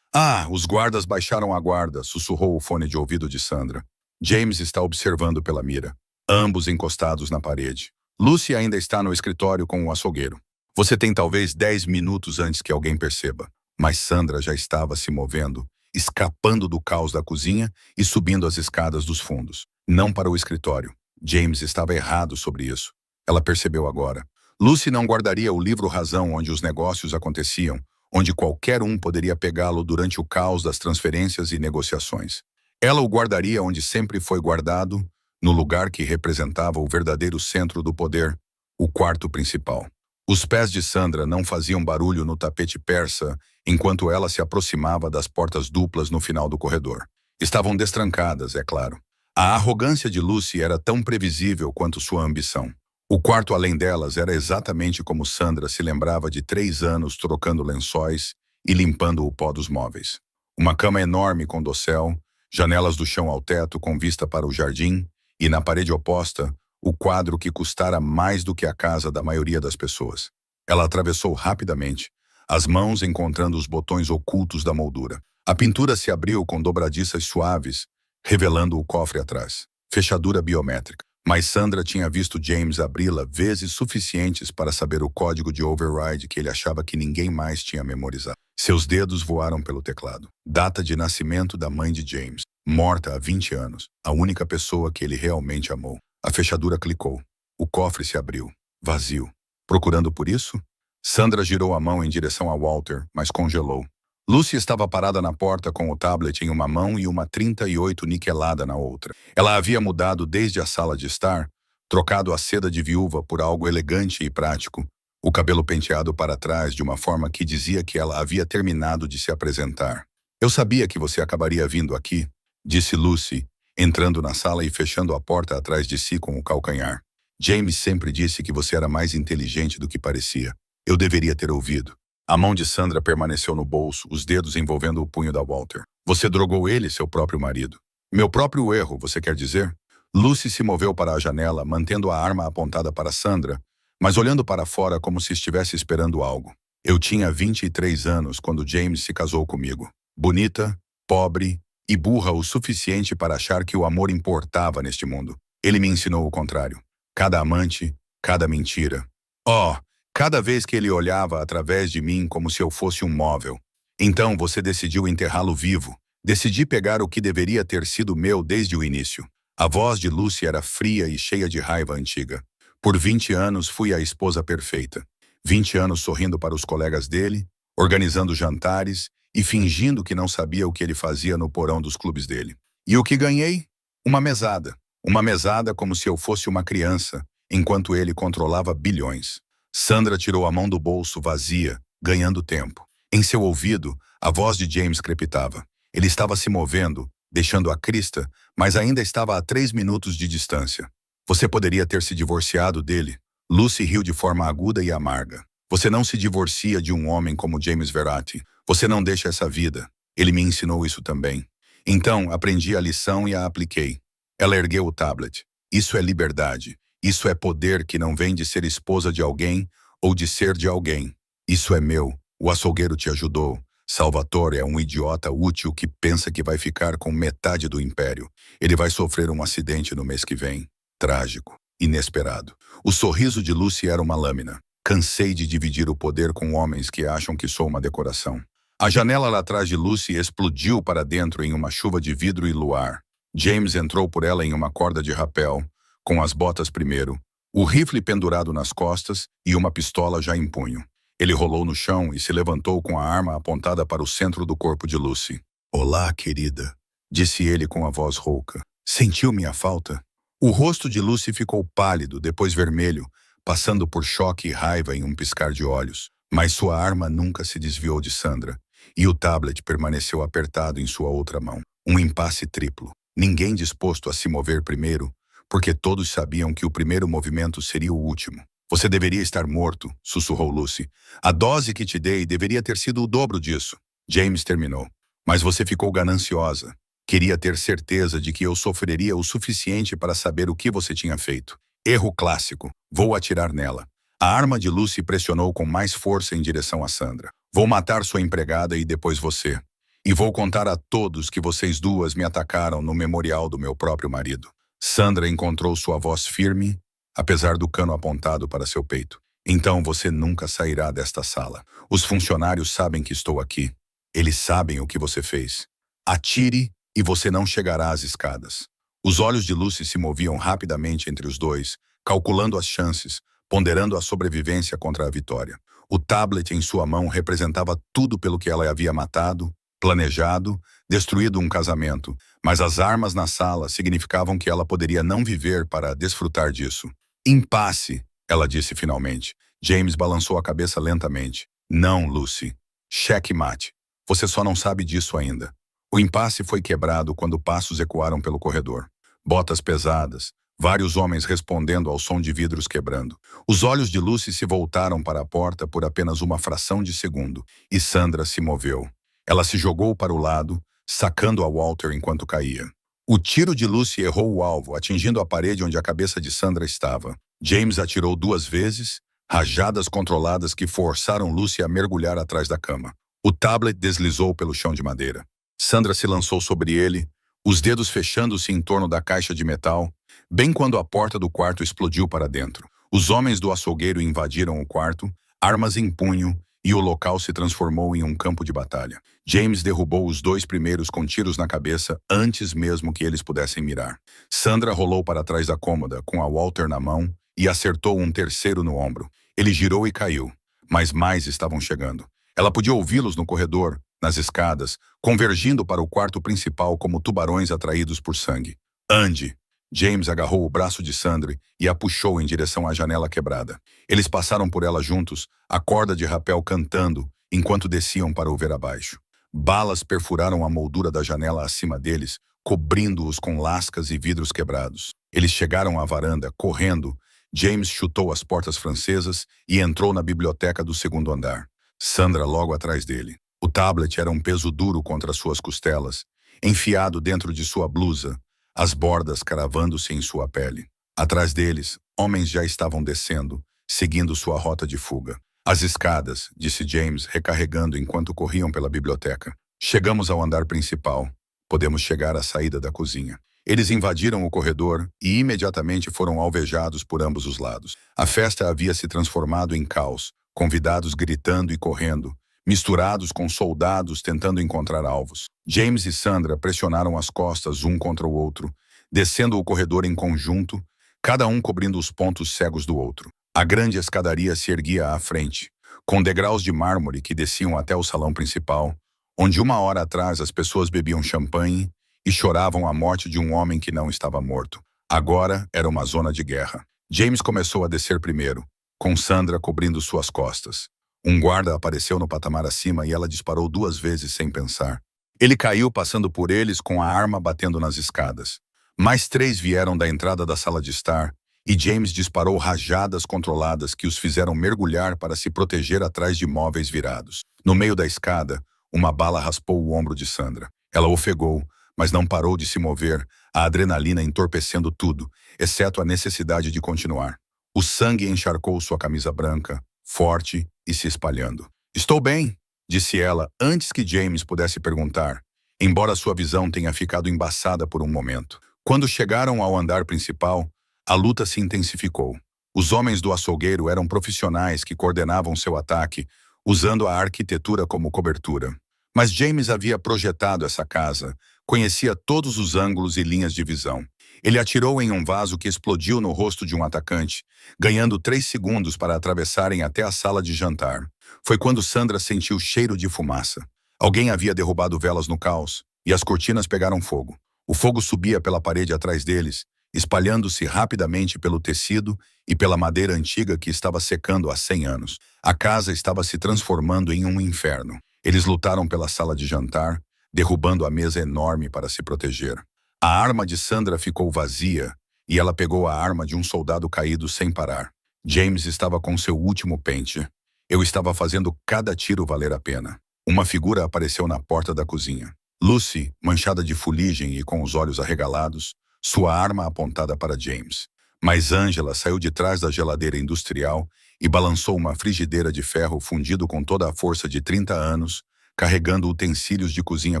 Os guardas baixaram a guarda, sussurrou o fone de ouvido de Sandra. James está observando pela mira, ambos encostados na parede. Lucy ainda está no escritório com o açougueiro. Você tem talvez 10 minutos antes que alguém perceba. Mas Sandra já estava se movendo, escapando do caos da cozinha e subindo as escadas dos fundos. Não para o escritório. James estava errado sobre isso. Ela percebeu agora. Lucy não guardaria o livro Razão onde os negócios aconteciam, onde qualquer um poderia pegá-lo durante o caos das transferências e negociações. Ela o guardaria onde sempre foi guardado, no lugar que representava o verdadeiro centro do poder, o quarto principal. Os pés de Sandra não faziam barulho no tapete persa enquanto ela se aproximava das portas duplas no final do corredor. Estavam destrancadas, é claro. A arrogância de Lucy era tão previsível quanto sua ambição. O quarto além delas era exatamente como Sandra se lembrava de 3 anos trocando lençóis e limpando o pó dos móveis. Uma cama enorme com dossel, janelas do chão ao teto com vista para o jardim e, na parede oposta, o quadro que custara mais do que a casa da maioria das pessoas. Ela atravessou rapidamente, as mãos encontrando os botões ocultos da moldura. A pintura se abriu com dobradiças suaves, revelando o cofre atrás. Fechadura biométrica. Mas Sandra tinha visto James abri-la vezes suficientes para saber o código de override que ele achava que ninguém mais tinha memorizado. Seus dedos voaram pelo teclado. Data de nascimento da mãe de James. Morta há 20 anos. A única pessoa que ele realmente amou. A fechadura clicou. O cofre se abriu. Vazio. Procurando por isso? Sandra girou a mão em direção a Walter, mas congelou. Lucy estava parada na porta com o tablet em uma mão e uma 38 niquelada na outra. Ela havia mudado desde a sala de estar, trocado a seda de viúva por algo elegante e prático, o cabelo penteado para trás de uma forma que dizia que ela havia terminado de se apresentar. Eu sabia que você acabaria vindo aqui, disse Lucy, entrando na sala e fechando a porta atrás de si com o calcanhar. James sempre disse que você era mais inteligente do que parecia. Eu deveria ter ouvido. A mão de Sandra permaneceu no bolso, os dedos envolvendo o punho da Walter. Você drogou ele, seu próprio marido. Meu próprio erro, você quer dizer? Lucy se moveu para a janela, mantendo a arma apontada para Sandra, mas olhando para fora como se estivesse esperando algo. Eu tinha 23 anos quando James se casou comigo. Bonita, pobre e burra o suficiente para achar que o amor importava neste mundo. Ele me ensinou o contrário. Cada amante, cada mentira. Oh! Cada vez que ele olhava através de mim como se eu fosse um móvel. Então você decidiu enterrá-lo vivo. Decidi pegar o que deveria ter sido meu desde o início. A voz de Lucy era fria e cheia de raiva antiga. Por 20 anos fui a esposa perfeita. 20 anos sorrindo para os colegas dele, organizando jantares e fingindo que não sabia o que ele fazia no porão dos clubes dele. E o que ganhei? Uma mesada. Uma mesada como se eu fosse uma criança, enquanto ele controlava bilhões. Sandra tirou a mão do bolso vazia, ganhando tempo. Em seu ouvido, a voz de James crepitava. Ele estava se movendo, deixando a crista, mas ainda estava a 3 minutos de distância. Você poderia ter se divorciado dele. Lucy riu de forma aguda e amarga. Você não se divorcia de um homem como James Verratti. Você não deixa essa vida. Ele me ensinou isso também. Então, aprendi a lição e a apliquei. Ela ergueu o tablet. Isso é liberdade. Isso é poder que não vem de ser esposa de alguém ou de ser de alguém. Isso é meu. O açougueiro te ajudou. Salvatore é um idiota útil que pensa que vai ficar com metade do império. Ele vai sofrer um acidente no mês que vem. Trágico. Inesperado. O sorriso de Lucy era uma lâmina. Cansei de dividir o poder com homens que acham que sou uma decoração. A janela lá atrás de Lucy explodiu para dentro em uma chuva de vidro e luar. James entrou por ela em uma corda de rapel, com as botas primeiro, o rifle pendurado nas costas e uma pistola já em punho. Ele rolou no chão e se levantou com a arma apontada para o centro do corpo de Lucy. Olá, querida, disse ele com a voz rouca. Sentiu minha falta? O rosto de Lucy ficou pálido, depois vermelho, passando por choque e raiva em um piscar de olhos. Mas sua arma nunca se desviou de Sandra, e o tablet permaneceu apertado em sua outra mão. Um impasse triplo. Ninguém disposto a se mover primeiro, porque todos sabiam que o primeiro movimento seria o último. Você deveria estar morto, sussurrou Lucy. A dose que te dei deveria ter sido o dobro disso. James terminou. Mas você ficou gananciosa. Queria ter certeza de que eu sofreria o suficiente para saber o que você tinha feito. Erro clássico. Vou atirar nela. A arma de Lucy pressionou com mais força em direção a Sandra. Vou matar sua empregada e depois você. E vou contar a todos que vocês duas me atacaram no memorial do meu próprio marido. Sandra encontrou sua voz firme, apesar do cano apontado para seu peito. Então você nunca sairá desta sala. Os funcionários sabem que estou aqui. Eles sabem o que você fez. Atire e você não chegará às escadas. Os olhos de Lucy se moviam rapidamente entre os dois, calculando as chances, ponderando a sobrevivência contra a vitória. O tablet em sua mão representava tudo pelo que ela havia matado, planejado, destruído um casamento, mas as armas na sala significavam que ela poderia não viver para desfrutar disso. Impasse, ela disse finalmente. James balançou a cabeça lentamente. Não, Lucy. Checkmate. Você só não sabe disso ainda. O impasse foi quebrado quando passos ecoaram pelo corredor. Botas pesadas, vários homens respondendo ao som de vidros quebrando. Os olhos de Lucy se voltaram para a porta por apenas uma fração de segundo, e Sandra se moveu. Ela se jogou para o lado, sacando a Walter enquanto caía. O tiro de Lucy errou o alvo, atingindo a parede onde a cabeça de Sandra estava. James atirou 2 vezes, rajadas controladas que forçaram Lucy a mergulhar atrás da cama. O tablet deslizou pelo chão de madeira. Sandra se lançou sobre ele, os dedos fechando-se em torno da caixa de metal, bem quando a porta do quarto explodiu para dentro. Os homens do açougueiro invadiram o quarto, armas em punho, e o local se transformou em um campo de batalha. James derrubou os 2 primeiros com tiros na cabeça antes mesmo que eles pudessem mirar. Sandra rolou para trás da cômoda, com a Walter na mão, e acertou um terceiro no ombro. Ele girou e caiu, mas mais estavam chegando. Ela podia ouvi-los no corredor, nas escadas, convergindo para o quarto principal como tubarões atraídos por sangue. Ande! James agarrou o braço de Sandra e a puxou em direção à janela quebrada. Eles passaram por ela juntos, a corda de rapel cantando, enquanto desciam para o ver abaixo. Balas perfuraram a moldura da janela acima deles, cobrindo-os com lascas e vidros quebrados. Eles chegaram à varanda, correndo. James chutou as portas francesas e entrou na biblioteca do 2º andar. Sandra logo atrás dele. O tablet era um peso duro contra suas costelas, enfiado dentro de sua blusa, as bordas cravando-se em sua pele. Atrás deles, homens já estavam descendo, seguindo sua rota de fuga. As escadas, disse James, recarregando enquanto corriam pela biblioteca. Chegamos ao andar principal. Podemos chegar à saída da cozinha. Eles invadiram o corredor e imediatamente foram alvejados por ambos os lados. A festa havia se transformado em caos, convidados gritando e correndo, misturados com soldados tentando encontrar alvos. James e Sandra pressionaram as costas um contra o outro, descendo o corredor em conjunto, cada um cobrindo os pontos cegos do outro. A grande escadaria se erguia à frente, com degraus de mármore que desciam até o salão principal, onde 1 hora atrás as pessoas bebiam champanhe e choravam a morte de um homem que não estava morto. Agora era uma zona de guerra. James começou a descer primeiro, com Sandra cobrindo suas costas. Um guarda apareceu no patamar acima e ela disparou 2 vezes sem pensar. Ele caiu passando por eles com a arma batendo nas escadas. Mais 3 vieram da entrada da sala de estar e James disparou rajadas controladas que os fizeram mergulhar para se proteger atrás de móveis virados. No meio da escada, uma bala raspou o ombro de Sandra. Ela ofegou, mas não parou de se mover, a adrenalina entorpecendo tudo, exceto a necessidade de continuar. O sangue encharcou sua camisa branca, forte e se espalhando. Estou bem, disse ela antes que James pudesse perguntar, embora sua visão tenha ficado embaçada por um momento. Quando chegaram ao andar principal, a luta se intensificou. Os homens do açougueiro eram profissionais que coordenavam seu ataque, usando a arquitetura como cobertura. Mas James havia projetado essa casa, conhecia todos os ângulos e linhas de visão. Ele atirou em um vaso que explodiu no rosto de um atacante, ganhando 3 segundos para atravessarem até a sala de jantar. Foi quando Sandra sentiu cheiro de fumaça. Alguém havia derrubado velas no caos, e as cortinas pegaram fogo. O fogo subia pela parede atrás deles, espalhando-se rapidamente pelo tecido e pela madeira antiga que estava secando há 100 anos. A casa estava se transformando em um inferno. Eles lutaram pela sala de jantar, derrubando a mesa enorme para se proteger. A arma de Sandra ficou vazia e ela pegou a arma de um soldado caído sem parar. James estava com seu último pente. Eu estava fazendo cada tiro valer a pena. Uma figura apareceu na porta da cozinha. Lucy, manchada de fuligem e com os olhos arregalados, sua arma apontada para James. Mas Angela saiu de trás da geladeira industrial e balançou uma frigideira de ferro fundido com toda a força de 30 anos, carregando utensílios de cozinha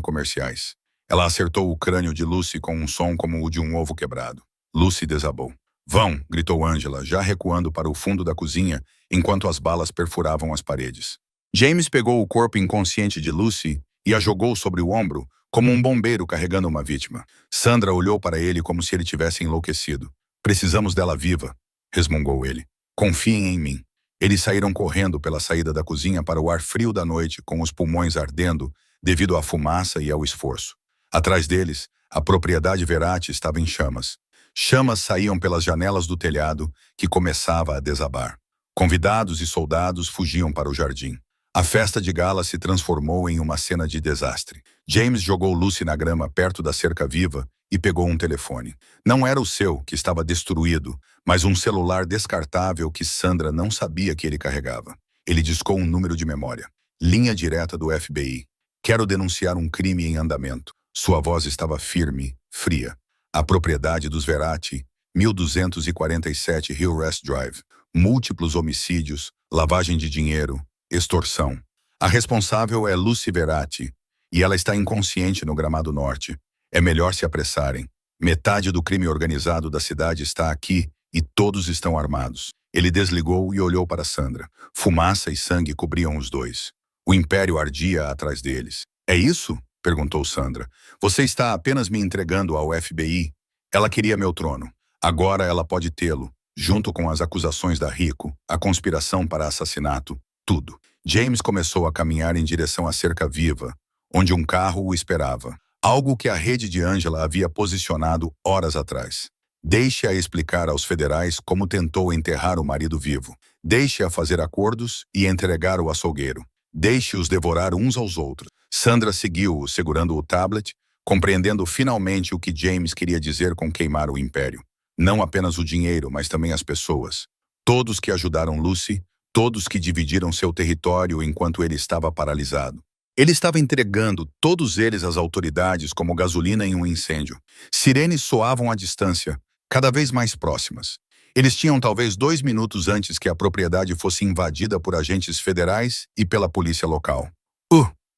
comerciais. Ela acertou o crânio de Lucy com um som como o de um ovo quebrado. Lucy desabou. Vão, gritou Angela, já recuando para o fundo da cozinha, enquanto as balas perfuravam as paredes. James pegou o corpo inconsciente de Lucy e a jogou sobre o ombro, como um bombeiro carregando uma vítima. Sandra olhou para ele como se ele tivesse enlouquecido. Precisamos dela viva, resmungou ele. Confiem em mim. Eles saíram correndo pela saída da cozinha para o ar frio da noite, com os pulmões ardendo devido à fumaça e ao esforço. Atrás deles, a propriedade Verratti estava em chamas. Chamas saíam pelas janelas do telhado, que começava a desabar. Convidados e soldados fugiam para o jardim. A festa de gala se transformou em uma cena de desastre. James jogou Lucy na grama perto da cerca viva e pegou um telefone. Não era o seu, que estava destruído, mas um celular descartável que Sandra não sabia que ele carregava. Ele discou um número de memória. Linha direta do FBI. Quero denunciar um crime em andamento. Sua voz estava firme, fria. A propriedade dos Verratti, 1247 Hillcrest Drive. Múltiplos homicídios, lavagem de dinheiro, extorsão. A responsável é Lucy Verratti, e ela está inconsciente no Gramado Norte. É melhor se apressarem. Metade do crime organizado da cidade está aqui e todos estão armados. Ele desligou e olhou para Sandra. Fumaça e sangue cobriam os dois. O império ardia atrás deles. É isso? Perguntou Sandra. Você está apenas me entregando ao FBI. Ela queria meu trono. Agora ela pode tê-lo, junto com as acusações da Rico, a conspiração para assassinato, tudo. James começou a caminhar em direção à cerca viva, onde um carro o esperava. Algo que a rede de Angela havia posicionado horas atrás. Deixe-a explicar aos federais como tentou enterrar o marido vivo. Deixe-a fazer acordos e entregar o açougueiro. Deixe-os devorar uns aos outros. Sandra seguiu-o, segurando o tablet, compreendendo finalmente o que James queria dizer com queimar o império. Não apenas o dinheiro, mas também as pessoas. Todos que ajudaram Lucy, todos que dividiram seu território enquanto ele estava paralisado. Ele estava entregando todos eles às autoridades como gasolina em um incêndio. Sirenes soavam à distância, cada vez mais próximas. Eles tinham talvez 2 minutos antes que a propriedade fosse invadida por agentes federais e pela polícia local.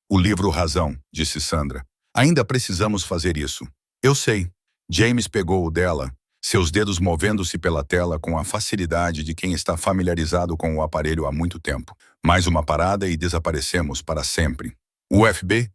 O livro Razão, disse Sandra. Ainda precisamos fazer isso. Eu sei. James pegou o dela, seus dedos movendo-se pela tela com a facilidade de quem está familiarizado com o aparelho há muito tempo. Mais uma parada e desaparecemos para sempre. O FBI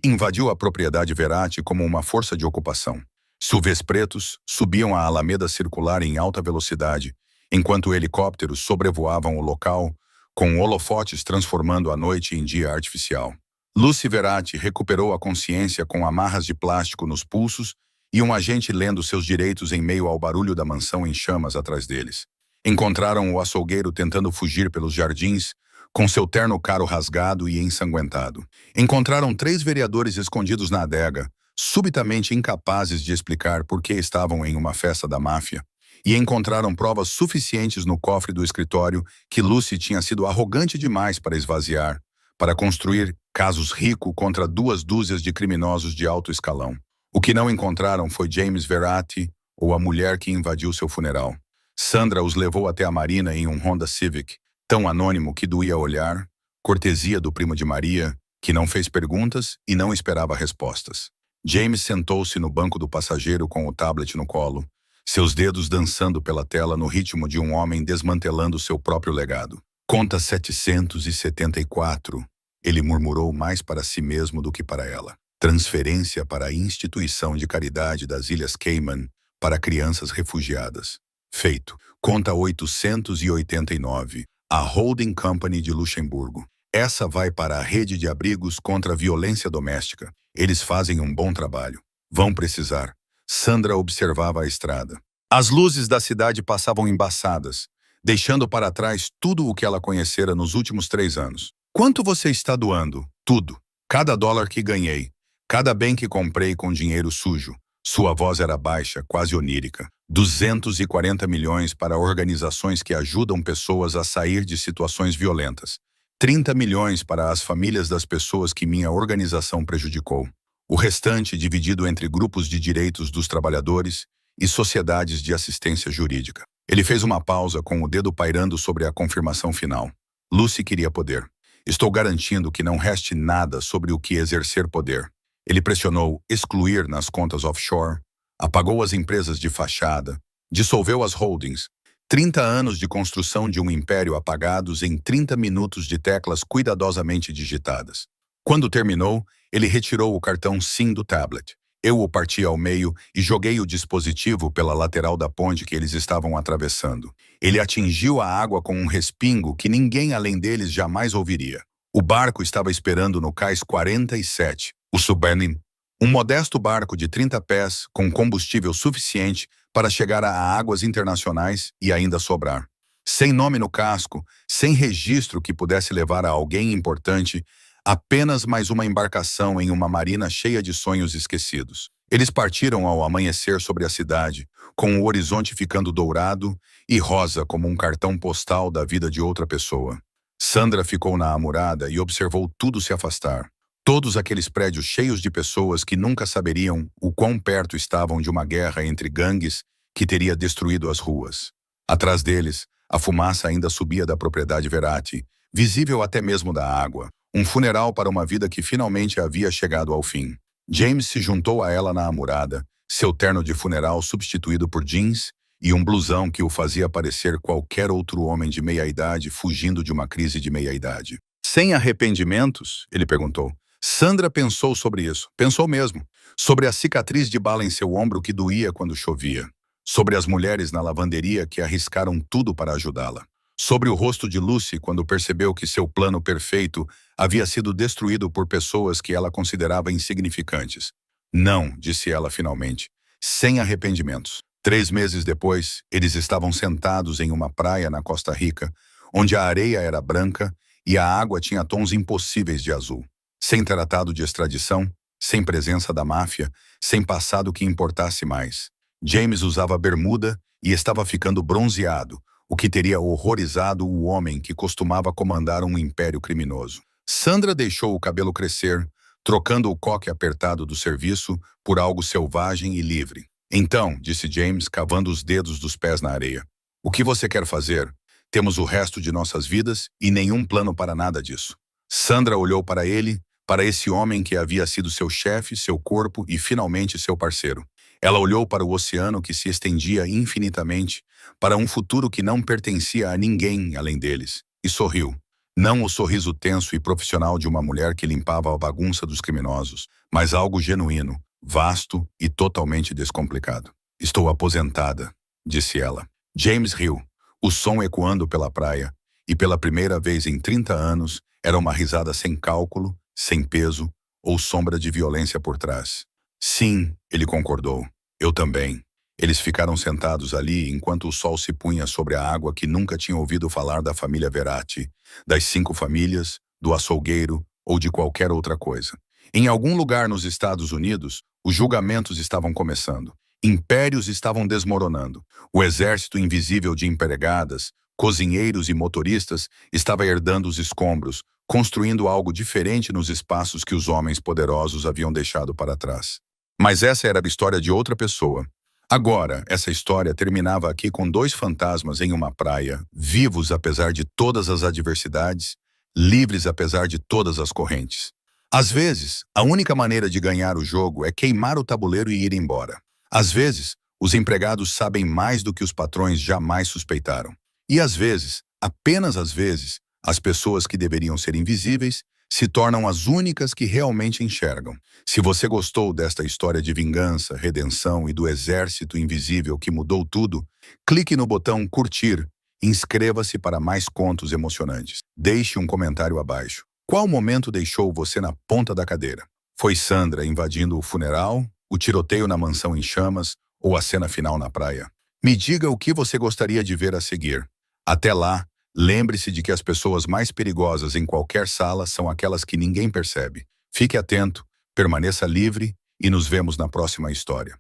invadiu a propriedade Verratti como uma força de ocupação. SUVs pretos subiam a alameda circular em alta velocidade, enquanto helicópteros sobrevoavam o local, com holofotes transformando a noite em dia artificial. Lucy Verratti recuperou a consciência com amarras de plástico nos pulsos e um agente lendo seus direitos em meio ao barulho da mansão em chamas atrás deles. Encontraram o açougueiro tentando fugir pelos jardins, com seu terno caro rasgado e ensanguentado. Encontraram 3 vereadores escondidos na adega, subitamente incapazes de explicar por que estavam em uma festa da máfia. E encontraram provas suficientes no cofre do escritório que Lucy tinha sido arrogante demais para esvaziar, para construir casos ricos contra 2 dúzias de criminosos de alto escalão. O que não encontraram foi James Verratti ou a mulher que invadiu seu funeral. Sandra os levou até a marina em um Honda Civic, tão anônimo que doía olhar, cortesia do primo de Maria, que não fez perguntas e não esperava respostas. James sentou-se no banco do passageiro com o tablet no colo, seus dedos dançando pela tela no ritmo de um homem desmantelando seu próprio legado. Conta 774, ele murmurou mais para si mesmo do que para ela. Transferência para a instituição de caridade das Ilhas Cayman para crianças refugiadas. Feito. Conta 889, a Holding Company de Luxemburgo. Essa vai para a rede de abrigos contra a violência doméstica. Eles fazem um bom trabalho. Vão precisar. Sandra observava a estrada. As luzes da cidade passavam embaçadas, deixando para trás tudo o que ela conhecera nos últimos 3 anos. Quanto você está doando? Tudo. Cada dólar que ganhei. Cada bem que comprei com dinheiro sujo. Sua voz era baixa, quase onírica. 240 milhões para organizações que ajudam pessoas a sair de situações violentas. 30 milhões para as famílias das pessoas que minha organização prejudicou. O restante dividido entre grupos de direitos dos trabalhadores e sociedades de assistência jurídica. Ele fez uma pausa com o dedo pairando sobre a confirmação final. Lucy queria poder. Estou garantindo que não reste nada sobre o que exercer poder. Ele pressionou excluir nas contas offshore, apagou as empresas de fachada, Dissolveu as holdings. 30 anos de construção de um império apagados em 30 minutos de teclas cuidadosamente digitadas. Quando terminou, ele retirou o cartão SIM do tablet. Eu o parti ao meio e joguei o dispositivo pela lateral da ponte que eles estavam atravessando. Ele atingiu a água com um respingo que ninguém além deles jamais ouviria. O barco estava esperando no cais 47, o Submarine, um modesto barco de 30 pés com combustível suficiente para chegar a águas internacionais e ainda sobrar. Sem nome no casco, sem registro que pudesse levar a alguém importante, apenas mais uma embarcação em uma marina cheia de sonhos esquecidos. Eles partiram ao amanhecer sobre a cidade, com o horizonte ficando dourado e rosa como um cartão postal da vida de outra pessoa. Sandra ficou na amurada e observou tudo se afastar. Todos aqueles prédios cheios de pessoas que nunca saberiam o quão perto estavam de uma guerra entre gangues que teria destruído as ruas. Atrás deles, a fumaça ainda subia da propriedade Verratti, visível até mesmo da água. Um funeral para uma vida que finalmente havia chegado ao fim. James se juntou a ela na amurada, seu terno de funeral substituído por jeans e um blusão que o fazia parecer qualquer outro homem de meia-idade fugindo de uma crise de meia-idade. Sem arrependimentos? Ele perguntou. Sandra pensou sobre isso, pensou mesmo. Sobre a cicatriz de bala em seu ombro que doía quando chovia. Sobre as mulheres na lavanderia que arriscaram tudo para ajudá-la. Sobre o rosto de Lucy quando percebeu que seu plano perfeito havia sido destruído por pessoas que ela considerava insignificantes. Não, disse ela finalmente, sem arrependimentos. 3 meses depois, eles estavam sentados em uma praia na Costa Rica, onde a areia era branca e a água tinha tons impossíveis de azul. Sem tratado de extradição, sem presença da máfia, sem passado que importasse mais. James usava bermuda e estava ficando bronzeado, o que teria horrorizado o homem que costumava comandar um império criminoso. Sandra deixou o cabelo crescer, trocando o coque apertado do serviço por algo selvagem e livre. Então, disse James, cavando os dedos dos pés na areia, o que você quer fazer? Temos o resto de nossas vidas e nenhum plano para nada disso. Sandra olhou para ele, para esse homem que havia sido seu chefe, seu corpo e finalmente seu parceiro. Ela olhou para o oceano que se estendia infinitamente, para um futuro que não pertencia a ninguém além deles, e sorriu. Não o sorriso tenso e profissional de uma mulher que limpava a bagunça dos criminosos, mas algo genuíno, vasto e totalmente descomplicado. Estou aposentada, disse ela. James riu, o som ecoando pela praia, e pela primeira vez em 30 anos, era uma risada sem cálculo, sem peso ou sombra de violência por trás. Sim, ele concordou. Eu também. Eles ficaram sentados ali enquanto o sol se punha sobre a água que nunca tinham ouvido falar da família Verratti, das 5 famílias, do açougueiro ou de qualquer outra coisa. Em algum lugar nos Estados Unidos, os julgamentos estavam começando. Impérios estavam desmoronando. O exército invisível de empregadas, cozinheiros e motoristas estava herdando os escombros, construindo algo diferente nos espaços que os homens poderosos haviam deixado para trás. Mas essa era a história de outra pessoa. Agora, essa história terminava aqui com 2 fantasmas em uma praia, vivos apesar de todas as adversidades, livres apesar de todas as correntes. Às vezes, a única maneira de ganhar o jogo é queimar o tabuleiro e ir embora. Às vezes, os empregados sabem mais do que os patrões jamais suspeitaram. E às vezes, apenas às vezes, as pessoas que deveriam ser invisíveis se tornam as únicas que realmente enxergam. Se você gostou desta história de vingança, redenção e do exército invisível que mudou tudo, clique no botão curtir e inscreva-se para mais contos emocionantes. Deixe um comentário abaixo. Qual momento deixou você na ponta da cadeira? Foi Sandra invadindo o funeral, o tiroteio na mansão em chamas ou a cena final na praia? Me diga o que você gostaria de ver a seguir. Até lá, lembre-se de que as pessoas mais perigosas em qualquer sala são aquelas que ninguém percebe. Fique atento, permaneça livre e nos vemos na próxima história.